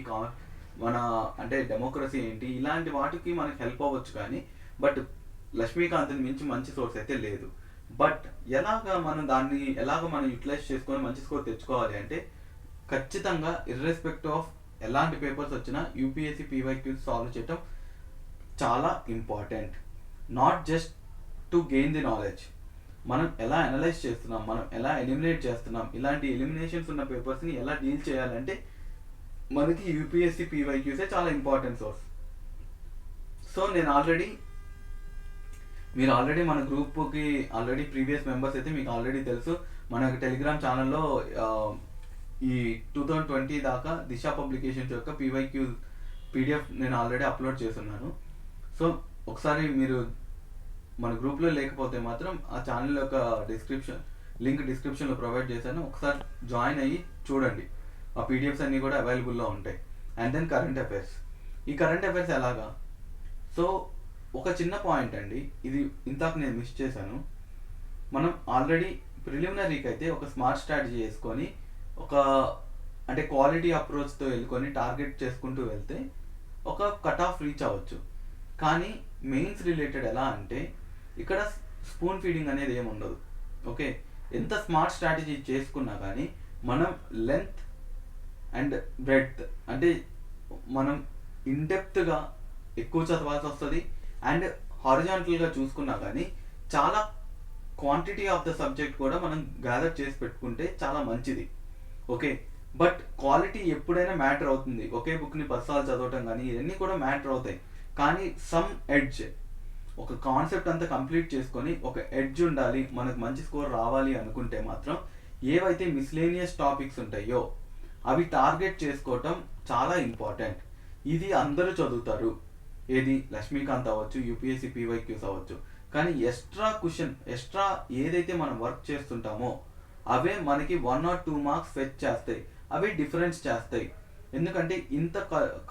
మన అంటే డెమోక్రసీ ఏంటి, ఇలాంటి వాటికి మనకి హెల్ప్ అవ్వచ్చు. కానీ బట్ లక్ష్మీకాంత్ని మించి మంచి సోర్స్ అయితే లేదు. బట్ ఎలాగ మనం యూటిలైజ్ చేసుకొని మంచి స్కోర్ తెచ్చుకోవాలి అంటే ఖచ్చితంగా ఇర్రెస్పెక్టివ్ ఆఫ్ ఎలాంటి పేపర్స్ వచ్చినా యూపీఎస్సీ పీవైక్యూస్ సాల్వ్ చేయటం చాలా important. Not just to gain the knowledge, మనం ఎలా అనలైజ్ చేస్తున్నాం, మనం ఎలా ఎలిమినేట్ చేస్తున్నాం, ఇలాంటి ఎలిమినేషన్స్ ఉన్న పేపర్స్ని ఎలా డీల్ చేయాలంటే మనకి యూపీఎస్సీ పీవైక్యూసే చాలా ఇంపార్టెంట్ సోర్స్. సో మీరు ఆల్రెడీ మన గ్రూప్కి ఆల్రెడీ ప్రీవియస్ మెంబర్స్ అయితే మీకు ఆల్రెడీ తెలుసు, మన టెలిగ్రామ్ ఛానల్లో ఈ 2020 దాకా దిశ పబ్లికేషన్స్ యొక్క పీవైక్యూ పీడిఎఫ్ నేను ఆల్రెడీ అప్లోడ్ చేస్తున్నాను. సో ఒకసారి మీరు మన గ్రూప్లో లేకపోతే మాత్రం ఆ ఛానల్ యొక్క లింక్ డిస్క్రిప్షన్లో ప్రొవైడ్ చేశాను, ఒకసారి జాయిన్ అయ్యి చూడండి. ఆ పీడిఎఫ్స్ అన్నీ కూడా అవైలబుల్లో ఉంటాయి. And then current affairs. ఈ కరెంట్ అఫైర్స్ ఎలాగా? సో ఒక చిన్న పాయింట్ అండి, ఇది ఇంతాక నేను మిస్ చేశాను. మనం ఆల్రెడీ ప్రిలిమినరీకి అయితే ఒక స్మార్ట్ స్ట్రాటజీ వేసుకొని అంటే క్వాలిటీ అప్రోచ్తో వెళ్ళుకొని టార్గెట్ చేసుకుంటూ వెళ్తే ఒక కట్ ఆఫ్ రీచ్ అవ్వచ్చు. కానీ మెయిన్స్ రిలేటెడ్ ఎలా అంటే ఇక్కడ స్పూన్ ఫీడింగ్ అనేది ఏమి ఉండదు. ఓకే, ఎంత స్మార్ట్ స్ట్రాటజీ చేసుకున్నా కానీ మనం లెంత్ అండ్ బ్రెడ్త్ అంటే మనం ఇన్డెప్త్గా ఎక్కువ చదవాల్సి వస్తుంది. అండ్ హారిజాంటల్గా చూసుకున్నా కానీ చాలా క్వాంటిటీ ఆఫ్ ద సబ్జెక్ట్ కూడా మనం గ్యాదర్ చేసి పెట్టుకుంటే చాలా మంచిది. ఓకే, బట్ క్వాలిటీ ఎప్పుడైనా మ్యాటర్ అవుతుంది. ఒకే బుక్ని 10 సార్లు చదవటం కానీ ఇవన్నీ కూడా మ్యాటర్ అవుతాయి. కానీ సమ్ ఎడ్జ్, ఒక కాన్సెప్ట్ అంతా కంప్లీట్ చేసుకొని ఒక ఎడ్జ్ ఉండాలి, మనకు మంచి స్కోర్ రావాలి అనుకుంటే మాత్రం ఏవైతే మిస్లేనియస్ టాపిక్స్ ఉంటాయో అవి టార్గెట్ చేసుకోవటం చాలా ఇంపార్టెంట్. ఇది అందరూ చదువుతారు, ఏది లక్ష్మీకాంత్ అవ్వచ్చు, యూపీఎస్సీ పీవైక్యూస్ అవ్వచ్చు. కానీ ఎక్స్ట్రా ఏదైతే మనం వర్క్ చేస్తుంటామో అవే మనకి 1 or 2 మార్క్స్ ఫెచ్ చేస్తాయి, అవి డిఫరెన్స్ చేస్తాయి. ఎందుకంటే ఇంత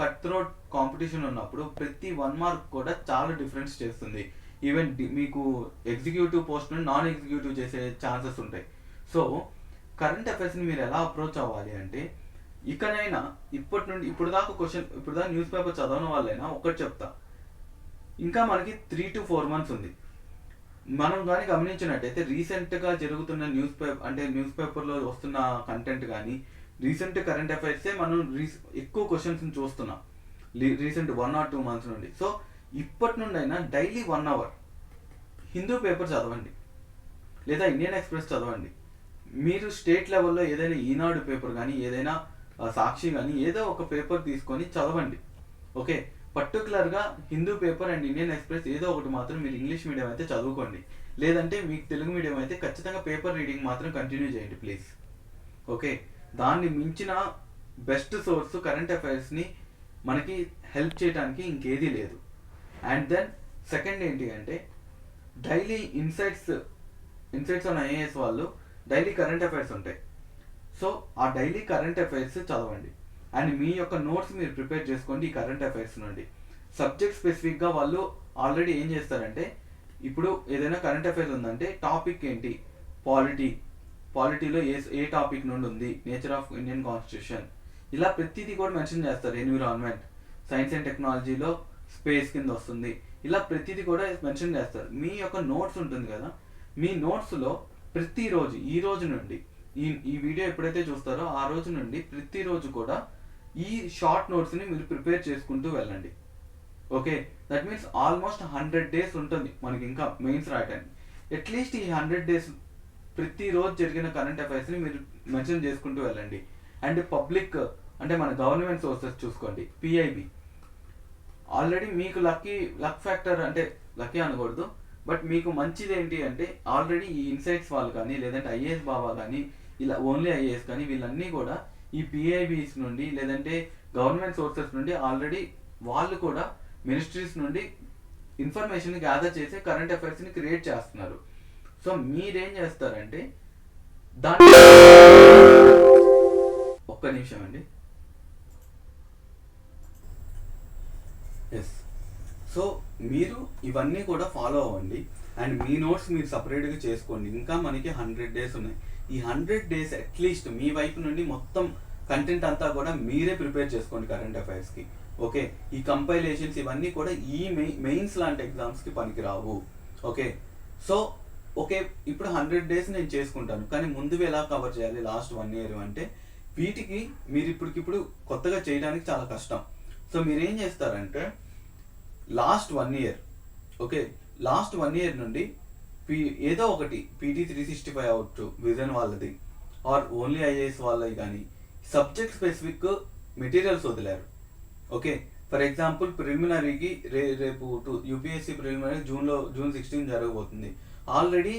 కట్ త్రోట్ కాంపిటీషన్ ఉన్నప్పుడు ప్రతి 1 మార్క్ కూడా చాలా డిఫరెన్స్ చేస్తుంది. ఈవెన్ మీకు ఎగ్జిక్యూటివ్ పోస్ట్ నుండి నాన్ ఎగ్జిక్యూటివ్ చేసే ఛాన్సెస్ ఉంటాయి. సో కరెంట్ అఫైర్స్ని మీరు ఎలా అప్రోచ్ అవ్వాలి అంటే, ఇకనైనా ఇప్పుడు దాకా న్యూస్ పేపర్ చదవని వాళ్ళైనా ఒకటి చెప్తా, ఇంకా మనకి 3 to 4 months ఉంది. మనం కానీ గమనించినట్టయితే రీసెంట్గా జరుగుతున్న న్యూస్ పేపర్లో వస్తున్న కంటెంట్ కానీ రీసెంట్ కరెంట్ అఫైర్సే మనం ఎక్కువ క్వశ్చన్స్ చూస్తున్నాం రీసెంట్ 1 or 2 months నుండి. సో ఇప్పటి నుండి అయినా డైలీ 1 hour హిందూ పేపర్ చదవండి, లేదా ఇండియన్ ఎక్స్ప్రెస్ చదవండి. మీరు స్టేట్ లెవెల్లో ఏదైనా ఈనాడు పేపర్ కానీ ఏదైనా సాక్షి కానీ ఏదో ఒక పేపర్ తీసుకొని చదవండి. ఓకే, పర్టికులర్గా Hindu paper and Indian express ఏదో ఒకటి మాత్రం మీరు ఇంగ్లీష్ మీడియం అయితే చదువుకోండి, లేదంటే మీకు తెలుగు మీడియం అయితే ఖచ్చితంగా పేపర్ రీడింగ్ మాత్రం కంటిన్యూ చేయండి ప్లీజ్. ఓకే, దాన్ని మించిన బెస్ట్ సోర్స్ కరెంట్ అఫైర్స్ని మనకి హెల్ప్ చేయడానికి ఇంకేదీ లేదు. అండ్ దెన్ సెకండ్ ఏంటి అంటే, డైలీ ఇన్సైట్స్ ఆన్ ఐఏఎస్ వాళ్ళు డైలీ కరెంట్ అఫైర్స్ ఉంటాయి. సో ఆ డైలీ కరెంట్ అఫైర్స్ చదవండి అండ్ మీ యొక్క నోట్స్ మీరు ప్రిపేర్ చేసుకోండి ఈ కరెంట్ అఫైర్స్ నుండి. సబ్జెక్ట్ స్పెసిఫిక్గా వాళ్ళు ఆల్రెడీ ఏం చేస్తారంటే, ఇప్పుడు ఏదైనా కరెంట్ అఫైర్స్ ఉందంటే టాపిక్ ఏంటి, పాలిటీలో ఏ టాపిక్ నుండి ఉంది, నేచర్ ఆఫ్ ఇండియన్ కాన్స్టిట్యూషన్, ఇలా ప్రతిదీ కూడా మెన్షన్ చేస్తారు. ఎన్విరాన్మెంట్, సైన్స్ అండ్ టెక్నాలజీలో స్పేస్ కింద వస్తుంది, ఇలా ప్రతిదీ కూడా మెన్షన్ చేస్తారు. మీ యొక్క నోట్స్ ఉంటుంది కదా, మీ నోట్స్లో ప్రతిరోజు ఈ రోజు నుండి ఈ వీడియో ఎప్పుడైతే చూస్తారో ఆ రోజు నుండి ప్రతిరోజు కూడా ఈ షార్ట్ నోట్స్ని మీరు ప్రిపేర్ చేసుకుంటూ వెళ్ళండి. Okay, that means almost 100 days ఉంటుంది మనకి ఇంకా మెయిన్స్ రాయటానికి. అట్లీస్ట్ ఈ 100 days ప్రతిరోజు జరిగిన కరెంట్ అఫైర్స్ని మీరు మెన్షన్ చేసుకుంటూ వెళ్ళండి. అండ్ పబ్లిక్ అంటే మన గవర్నమెంట్ సోర్సెస్ చూసుకోండి. పిఐబి ఆల్రెడీ మీకు లక్ ఫ్యాక్టర్ అంటే లక్కీ అనకూడదు, బట్ మీకు మంచిది ఏంటి అంటే ఆల్రెడీ ఈ ఇన్సైట్స్ వాళ్ళు కానీ లేదంటే ఐఏఎస్ బాబా కానీ ఇలా ఓన్లీ ఐఏఎస్ కానీ వీళ్ళన్నీ కూడా ఈ పిఐబిస్ నుండి లేదంటే గవర్నమెంట్ సోర్సెస్ నుండి ఆల్రెడీ వాళ్ళు కూడా మినిస్ట్రీస్ నుండి ఇన్ఫర్మేషన్ గ్యాదర్ చేసి కరెంట్ అఫైర్స్ని క్రియేట్ చేస్తున్నారు. సో మీరేం చేస్తారంటే దాని ఒక్క నిమిషం అండి. ఎస్, సో మీరు ఇవన్నీ కూడా ఫాలో అవ్వండి అండ్ మీ నోట్స్ మీరు సపరేట్గా చేసుకోండి. ఇంకా మనకి 100 days ఉన్నాయి. ఈ 100 days అట్లీస్ట్ మీ వైపు నుండి మొత్తం కంటెంట్ అంతా కూడా మీరే ప్రిపేర్ చేసుకోండి కరెంట్ అఫైర్స్కి. ఓకే, ఈ కంపైలేషన్స్ ఇవన్నీ కూడా ఈ మెయిన్స్ లాంటి ఎగ్జామ్స్కి పనికిరావు. ఓకే, సో ఓకే ఇప్పుడు 100 days నేను చేసుకుంటాను, కానీ ముందు ఎలా కవర్ చేయాలి లాస్ట్ 1 year అంటే వీటికి మీరు ఇప్పటికిప్పుడు కొత్తగా చేయడానికి చాలా కష్టం. సో మీరేం చేస్తారంటే last 1 year, okay, last 1 year నుండి ఏదో ఒకటి PT 365 అవ్వచ్చు విజన్ వాళ్ళది ఆర్ ఓన్లీ ఐఏఎస్ వాళ్ళది కానీ సబ్జెక్ట్ స్పెసిఫిక్ మెటీరియల్స్ వదిలారు. ఓకే, ఫర్ ఎగ్జాంపుల్ ప్రిలిమినరీకి రేపు యూపీఎస్సీ ప్రిలిమినరీ జూన్ 16 జరగబోతుంది. ఆల్రెడీ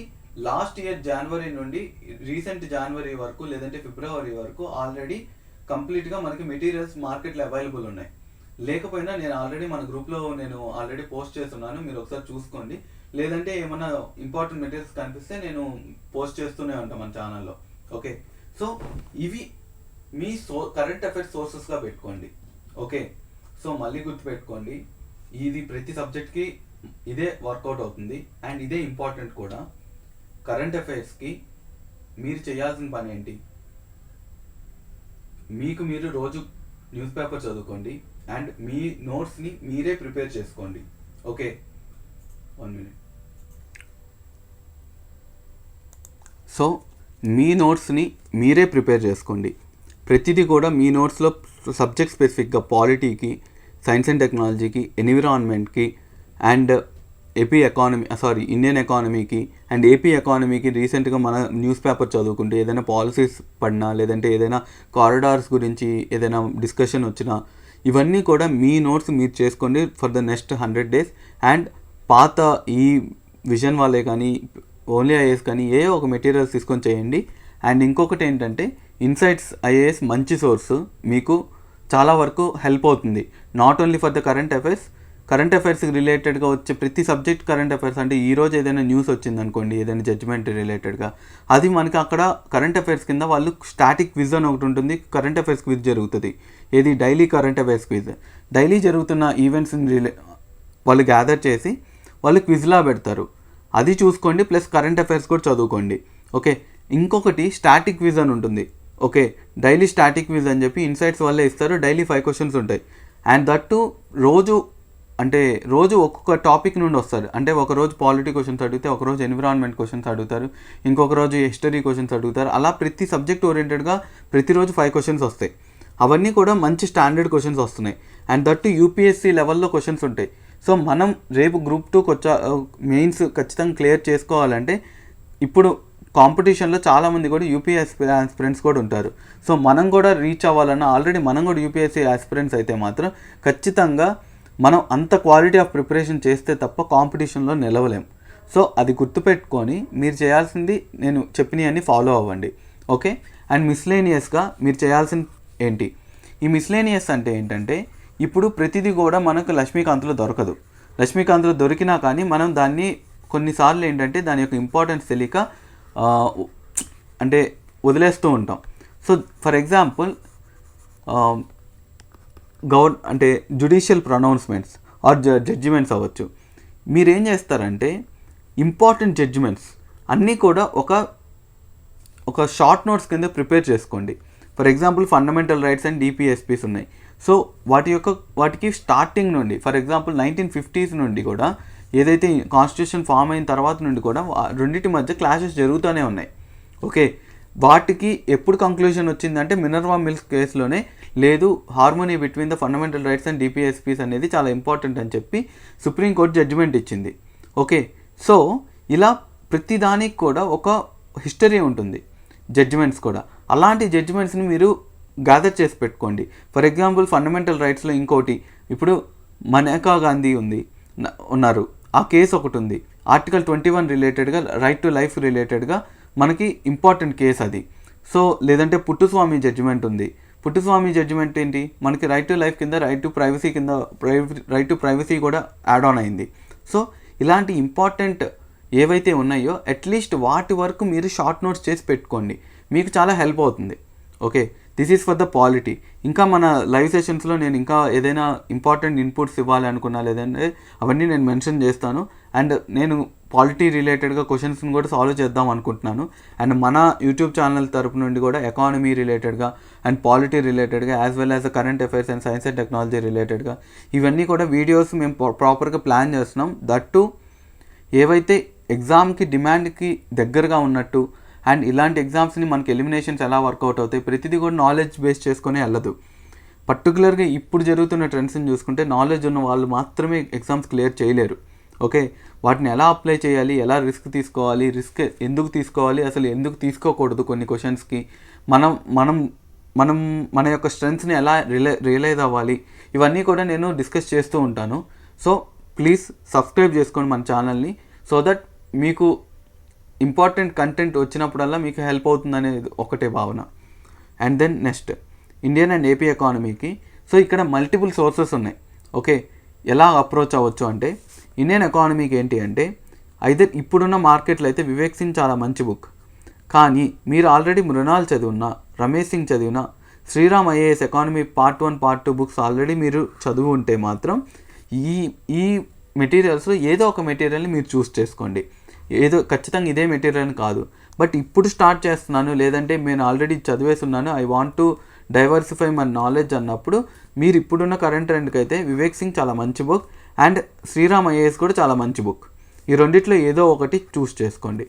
లాస్ట్ ఇయర్ జనవరి నుండి రీసెంట్ జనవరి వరకు లేదంటే ఫిబ్రవరి వరకు ఆల్రెడీ కంప్లీట్గా మనకి మెటీరియల్స్ మార్కెట్లో అవైలబుల్ ఉన్నాయి. లేకపోయినా నేను ఆల్రెడీ మన గ్రూప్లో నేను ఆల్రెడీ పోస్ట్ చేస్తున్నాను, మీరు ఒకసారి చూసుకోండి. లేదంటే ఏమన్నా ఇంపార్టెంట్ మెటీరియల్స్ కనిపిస్తే నేను పోస్ట్ చేస్తూనే ఉంటాను మన ఛానల్లో. ఓకే, సో ఇవి మీ కరెంట్ అఫైర్స్ సోర్సెస్గా పెట్టుకోండి. ఓకే, సో మళ్ళీ గుర్తుపెట్టుకోండి, ఇది ప్రతి సబ్జెక్ట్కి ఇదే వర్కౌట్ అవుతుంది అండ్ ఇదే ఇంపార్టెంట్ కూడా. కరెంట్ అఫైర్స్కి మీరు చేయాల్సిన పని ఏంటి, మీరు రోజు న్యూస్ పేపర్ చదువుకోండి అండ్ మీ నోట్స్ని మీరే ప్రిపేర్ చేసుకోండి. Okay, 1 minute. సో మీ నోట్స్ని మీరే ప్రిపేర్ చేసుకోండి. ప్రతిదీ కూడా మీ నోట్స్లో సబ్జెక్ట్ స్పెసిఫిక్గా పాలిటీకి, సైన్స్ అండ్ టెక్నాలజీకి, ఎన్విరాన్మెంట్కి అండ్ ఇండియన్ ఎకానమీకి అండ్ ఏపీ ఎకానమీకి రీసెంట్గా మన న్యూస్ పేపర్ చదువుకుంటే ఏదైనా పాలసీస్ పడినా, లేదంటే ఏదైనా కారిడార్స్ గురించి ఏదైనా డిస్కషన్ వచ్చినా, ఇవన్నీ కూడా మీ నోట్స్ మీరు చేసుకోండి for the next 100 days. And పాత ఈ విజన్ వాళ్ళే కానీ, ఓన్లీ ఐఏఎస్ కానీ ఒక మెటీరియల్స్ తీసుకొని చేయండి. అండ్ ఇంకొకటి ఏంటంటే, ఇన్సైట్స్ ఐఏఎస్ మంచి సోర్స్, మీకు చాలా వరకు హెల్ప్ అవుతుంది. Not only for the current అఫైర్స్కి రిలేటెడ్గా వచ్చే ప్రతి సబ్జెక్ట్ కరెంట్ అఫైర్స్. అంటే ఈరోజు ఏదైనా న్యూస్ వచ్చింది అనుకోండి, ఏదైనా జడ్జిమెంట్ రిలేటెడ్గా, అది మనకి అక్కడ కరెంట్ అఫైర్స్ కింద వాళ్ళు స్టాటిక్ క్విజ్ అని ఒకటి ఉంటుంది, కరెంట్ అఫైర్స్ క్విజ్ జరుగుతుంది. ఏది daily current affairs quiz, daily జరుగుతున్న ఈవెంట్స్ని వాళ్ళు గ్యాదర్ చేసి వాళ్ళు క్విజ్లా పెడతారు. అది చూసుకోండి, ప్లస్ కరెంట్ అఫైర్స్ కూడా చదువుకోండి. ఓకే, ఇంకొకటి స్టాటిక్ క్విజ్ అని ఉంటుంది. ఓకే, డైలీ స్టాటిక్ క్విజ్ అని చెప్పి ఇన్సైట్స్ వల్లే ఇస్తారు. డైలీ 5 questions ఉంటాయి. అండ్ దట్టు రోజు ఒక్కొక్క టాపిక్ నుండి వస్తారు. అంటే ఒకరోజు పాలిటీ క్వశ్చన్స్ అడిగితే, ఒకరోజు ఎన్విరాన్మెంట్ క్వశ్చన్స్ అడుగుతారు, ఇంకొక రోజు హిస్టరీ క్వశ్చన్స్ అడుగుతారు. అలా ప్రతి సబ్జెక్ట్ ఓరియంటెడ్గా ప్రతిరోజు 5 questions వస్తాయి. అవన్నీ కూడా మంచి స్టాండర్డ్ క్వశ్చన్స్ వస్తున్నాయి. అండ్ దట్టు యూపీఎస్సీ లెవెల్లో క్వశ్చన్స్ ఉంటాయి. సో మనం రేపు గ్రూప్ 2 మెయిన్స్ ఖచ్చితంగా క్లియర్ చేసుకోవాలంటే, ఇప్పుడు కాంపిటీషన్లో చాలామంది కూడా యూపీఎస్సీ ఆస్పిరెంట్స్ కూడా ఉంటారు. సో మనం కూడా రీచ్ అవ్వాలన్నా, ఆల్రెడీ మనం కూడా యూపీఎస్సీ ఆస్పిరెంట్స్ అయితే మాత్రం ఖచ్చితంగా మనం అంత క్వాలిటీ ఆఫ్ ప్రిపరేషన్ చేస్తే తప్ప కాంపిటీషన్లో నిలవలేం. సో అది గుర్తుపెట్టుకొని మీరు చేయాల్సింది నేను చెప్పినవన్నీ ఫాలో అవ్వండి. ఓకే, అండ్ మిస్లేనియస్గా మీరు చేయాల్సింది ఏంటి? ఈ మిస్లేనియస్ అంటే ఏంటంటే, ఇప్పుడు ప్రతిదీ కూడా మనకు లక్ష్మీకాంత్లో దొరకదు. లక్ష్మీకాంత్లో దొరికినా కానీ మనం దాన్ని కొన్నిసార్లు ఏంటంటే దాని యొక్క ఇంపార్టెన్స్ తెలియక అంటే వదిలేస్తూ ఉంటాం. సో ఫర్ ఎగ్జాంపుల్ అంటే జ్యుడిషియల్ ప్రొనౌన్స్మెంట్స్ ఆర్ జడ్జిమెంట్స్ అవ్వచ్చు. మీరేం చేస్తారంటే, ఇంపార్టెంట్ జడ్జిమెంట్స్ అన్నీ కూడా ఒక షార్ట్ నోట్స్ కింద ప్రిపేర్ చేసుకోండి. For example fundamental rights and DPSPs ఉన్నాయి. సో వాటికి స్టార్టింగ్ నుండి, ఫర్ ఎగ్జాంపుల్ 1950s నుండి కూడా, ఏదైతే కాన్స్టిట్యూషన్ ఫామ్ అయిన తర్వాత నుండి కూడా రెండింటి మధ్య క్లాషెస్ జరుగుతూనే ఉన్నాయి. ఓకే, వాటికి ఎప్పుడు కంక్లూజన్ వచ్చిందంటే మినర్వా మిల్స్ కేసులోనే, లేదు harmony between the fundamental rights and DPSPs అనేది చాలా ఇంపార్టెంట్ అని చెప్పి సుప్రీంకోర్టు జడ్జిమెంట్ ఇచ్చింది. ఓకే, సో ఇలా ప్రతిదానికి కూడా ఒక హిస్టరీ ఉంటుంది, జడ్జిమెంట్స్ కూడా. అలాంటి జడ్జిమెంట్స్ని మీరు గ్యాదర్ చేసి పెట్టుకోండి. ఫర్ ఎగ్జాంపుల్ ఫండమెంటల్ రైట్స్లో ఇంకోటి, ఇప్పుడు మనేకా గాంధీ ఉన్నారు, ఆ కేసు ఒకటి ఉంది. ఆర్టికల్ 21 రిలేటెడ్గా, రైట్ టు లైఫ్ రిలేటెడ్గా మనకి ఇంపార్టెంట్ కేసు అది. సో లేదంటే పుట్టుస్వామి జడ్జిమెంట్ ఉంది. పుట్టుస్వామి జడ్జిమెంట్ ఏంటి, మనకి రైట్ టు లైఫ్ కింద రైట్ టు ప్రైవసీ కూడా యాడ్ ఆన్ అయింది. సో ఇలాంటి ఇంపార్టెంట్ ఏవైతే ఉన్నాయో అట్లీస్ట్ వాటి వరకు మీరు షార్ట్ నోట్స్ చేసి పెట్టుకోండి, మీకు చాలా హెల్ప్ అవుతుంది. Okay, this is for the polity. ఇంకా మన లైవ్ సెషన్స్లో నేను ఇంకా ఏదైనా ఇంపార్టెంట్ ఇన్పుట్స్ ఇవ్వాలి అనుకున్నా, లేదంటే అవన్నీ నేను మెన్షన్ చేస్తాను. అండ్ నేను పాలిటీ రిలేటెడ్గా క్వశ్చన్స్ని కూడా సాల్వ్ చేద్దాం అనుకుంటున్నాను. అండ్ మన యూట్యూబ్ ఛానల్ తరపు నుండి కూడా ఎకానమీ రిలేటెడ్గా అండ్ పాలిటీ రిలేటెడ్గా, as well as current affairs and science and technology రిలేటెడ్గా ఇవన్నీ కూడా వీడియోస్ మేము ప్రాపర్గా ప్లాన్ చేస్తున్నాం. దట్టు ఏవైతే ఎగ్జామ్కి డిమాండ్కి దగ్గరగా ఉన్నట్టు, అండ్ ఇలాంటి ఎగ్జామ్స్ని మనకి ఎలిమినేషన్స్ ఎలా వర్కౌట్ అవుతాయి, ప్రతిదీ కూడా నాలెడ్జ్ బేస్ చేసుకునే వెళ్ళదు. పర్టికులర్గా ఇప్పుడు జరుగుతున్న ట్రెండ్స్ని చూసుకుంటే నాలెడ్జ్ ఉన్న వాళ్ళు మాత్రమే ఎగ్జామ్స్ క్లియర్ చేయలేరు. ఓకే, వాటిని ఎలా అప్లై చేయాలి, ఎలా రిస్క్ తీసుకోవాలి, రిస్క్ ఎందుకు తీసుకోవాలి, అసలు ఎందుకు తీసుకోకూడదు, కొన్ని క్వశ్చన్స్కి మనం మన యొక్క స్ట్రెంగ్త్స్ని ఎలా రియలైజ్ అవ్వాలి, ఇవన్నీ కూడా నేను డిస్కస్ చేస్తూ ఉంటాను. సో ప్లీజ్ సబ్స్క్రైబ్ చేసుకోండి మన ఛానల్ని, సో దట్ మీకు ఇంపార్టెంట్ కంటెంట్ వచ్చినప్పుడల్లా మీకు హెల్ప్ అవుతుందనేది ఒకటే భావన. And then next Indian and AP ఎకానమీకి. సో ఇక్కడ మల్టిపుల్ సోర్సెస్ ఉన్నాయి. ఓకే, ఎలా అప్రోచ్ అవ్వచ్చు అంటే, ఇండియన్ ఎకానమీకి ఏంటి అంటే, అయితే ఇప్పుడున్న మార్కెట్లో అయితే వివేక్ సింగ్ చాలా మంచి బుక్. కానీ మీరు ఆల్రెడీ మృణాల్ చదివినా, రమేష్ సింగ్ చదివినా, Sriram IAS economy part 1 part 2 books already మీరు చదువు ఉంటే మాత్రం ఈ మెటీరియల్స్లో ఏదో ఒక మెటీరియల్ని మీరు చూస్ చేసుకోండి. ఏదో ఖచ్చితంగా ఇదే మెటీరియల్ కాదు, బట్ ఇప్పుడు స్టార్ట్ చేస్తున్నాను, లేదంటే నేను ఆల్రెడీ చదివేస్తున్నాను, I want to diversify my knowledge అన్నప్పుడు మీరు ఇప్పుడున్న కరెంట్ ట్రెండ్కి అయితే వివేక్ సింగ్ చాలా మంచి బుక్. అండ్ శ్రీరామ్ ఐఏఎస్ కూడా చాలా మంచి బుక్. ఈ రెండిట్లో ఏదో ఒకటి చూస్ చేసుకోండి.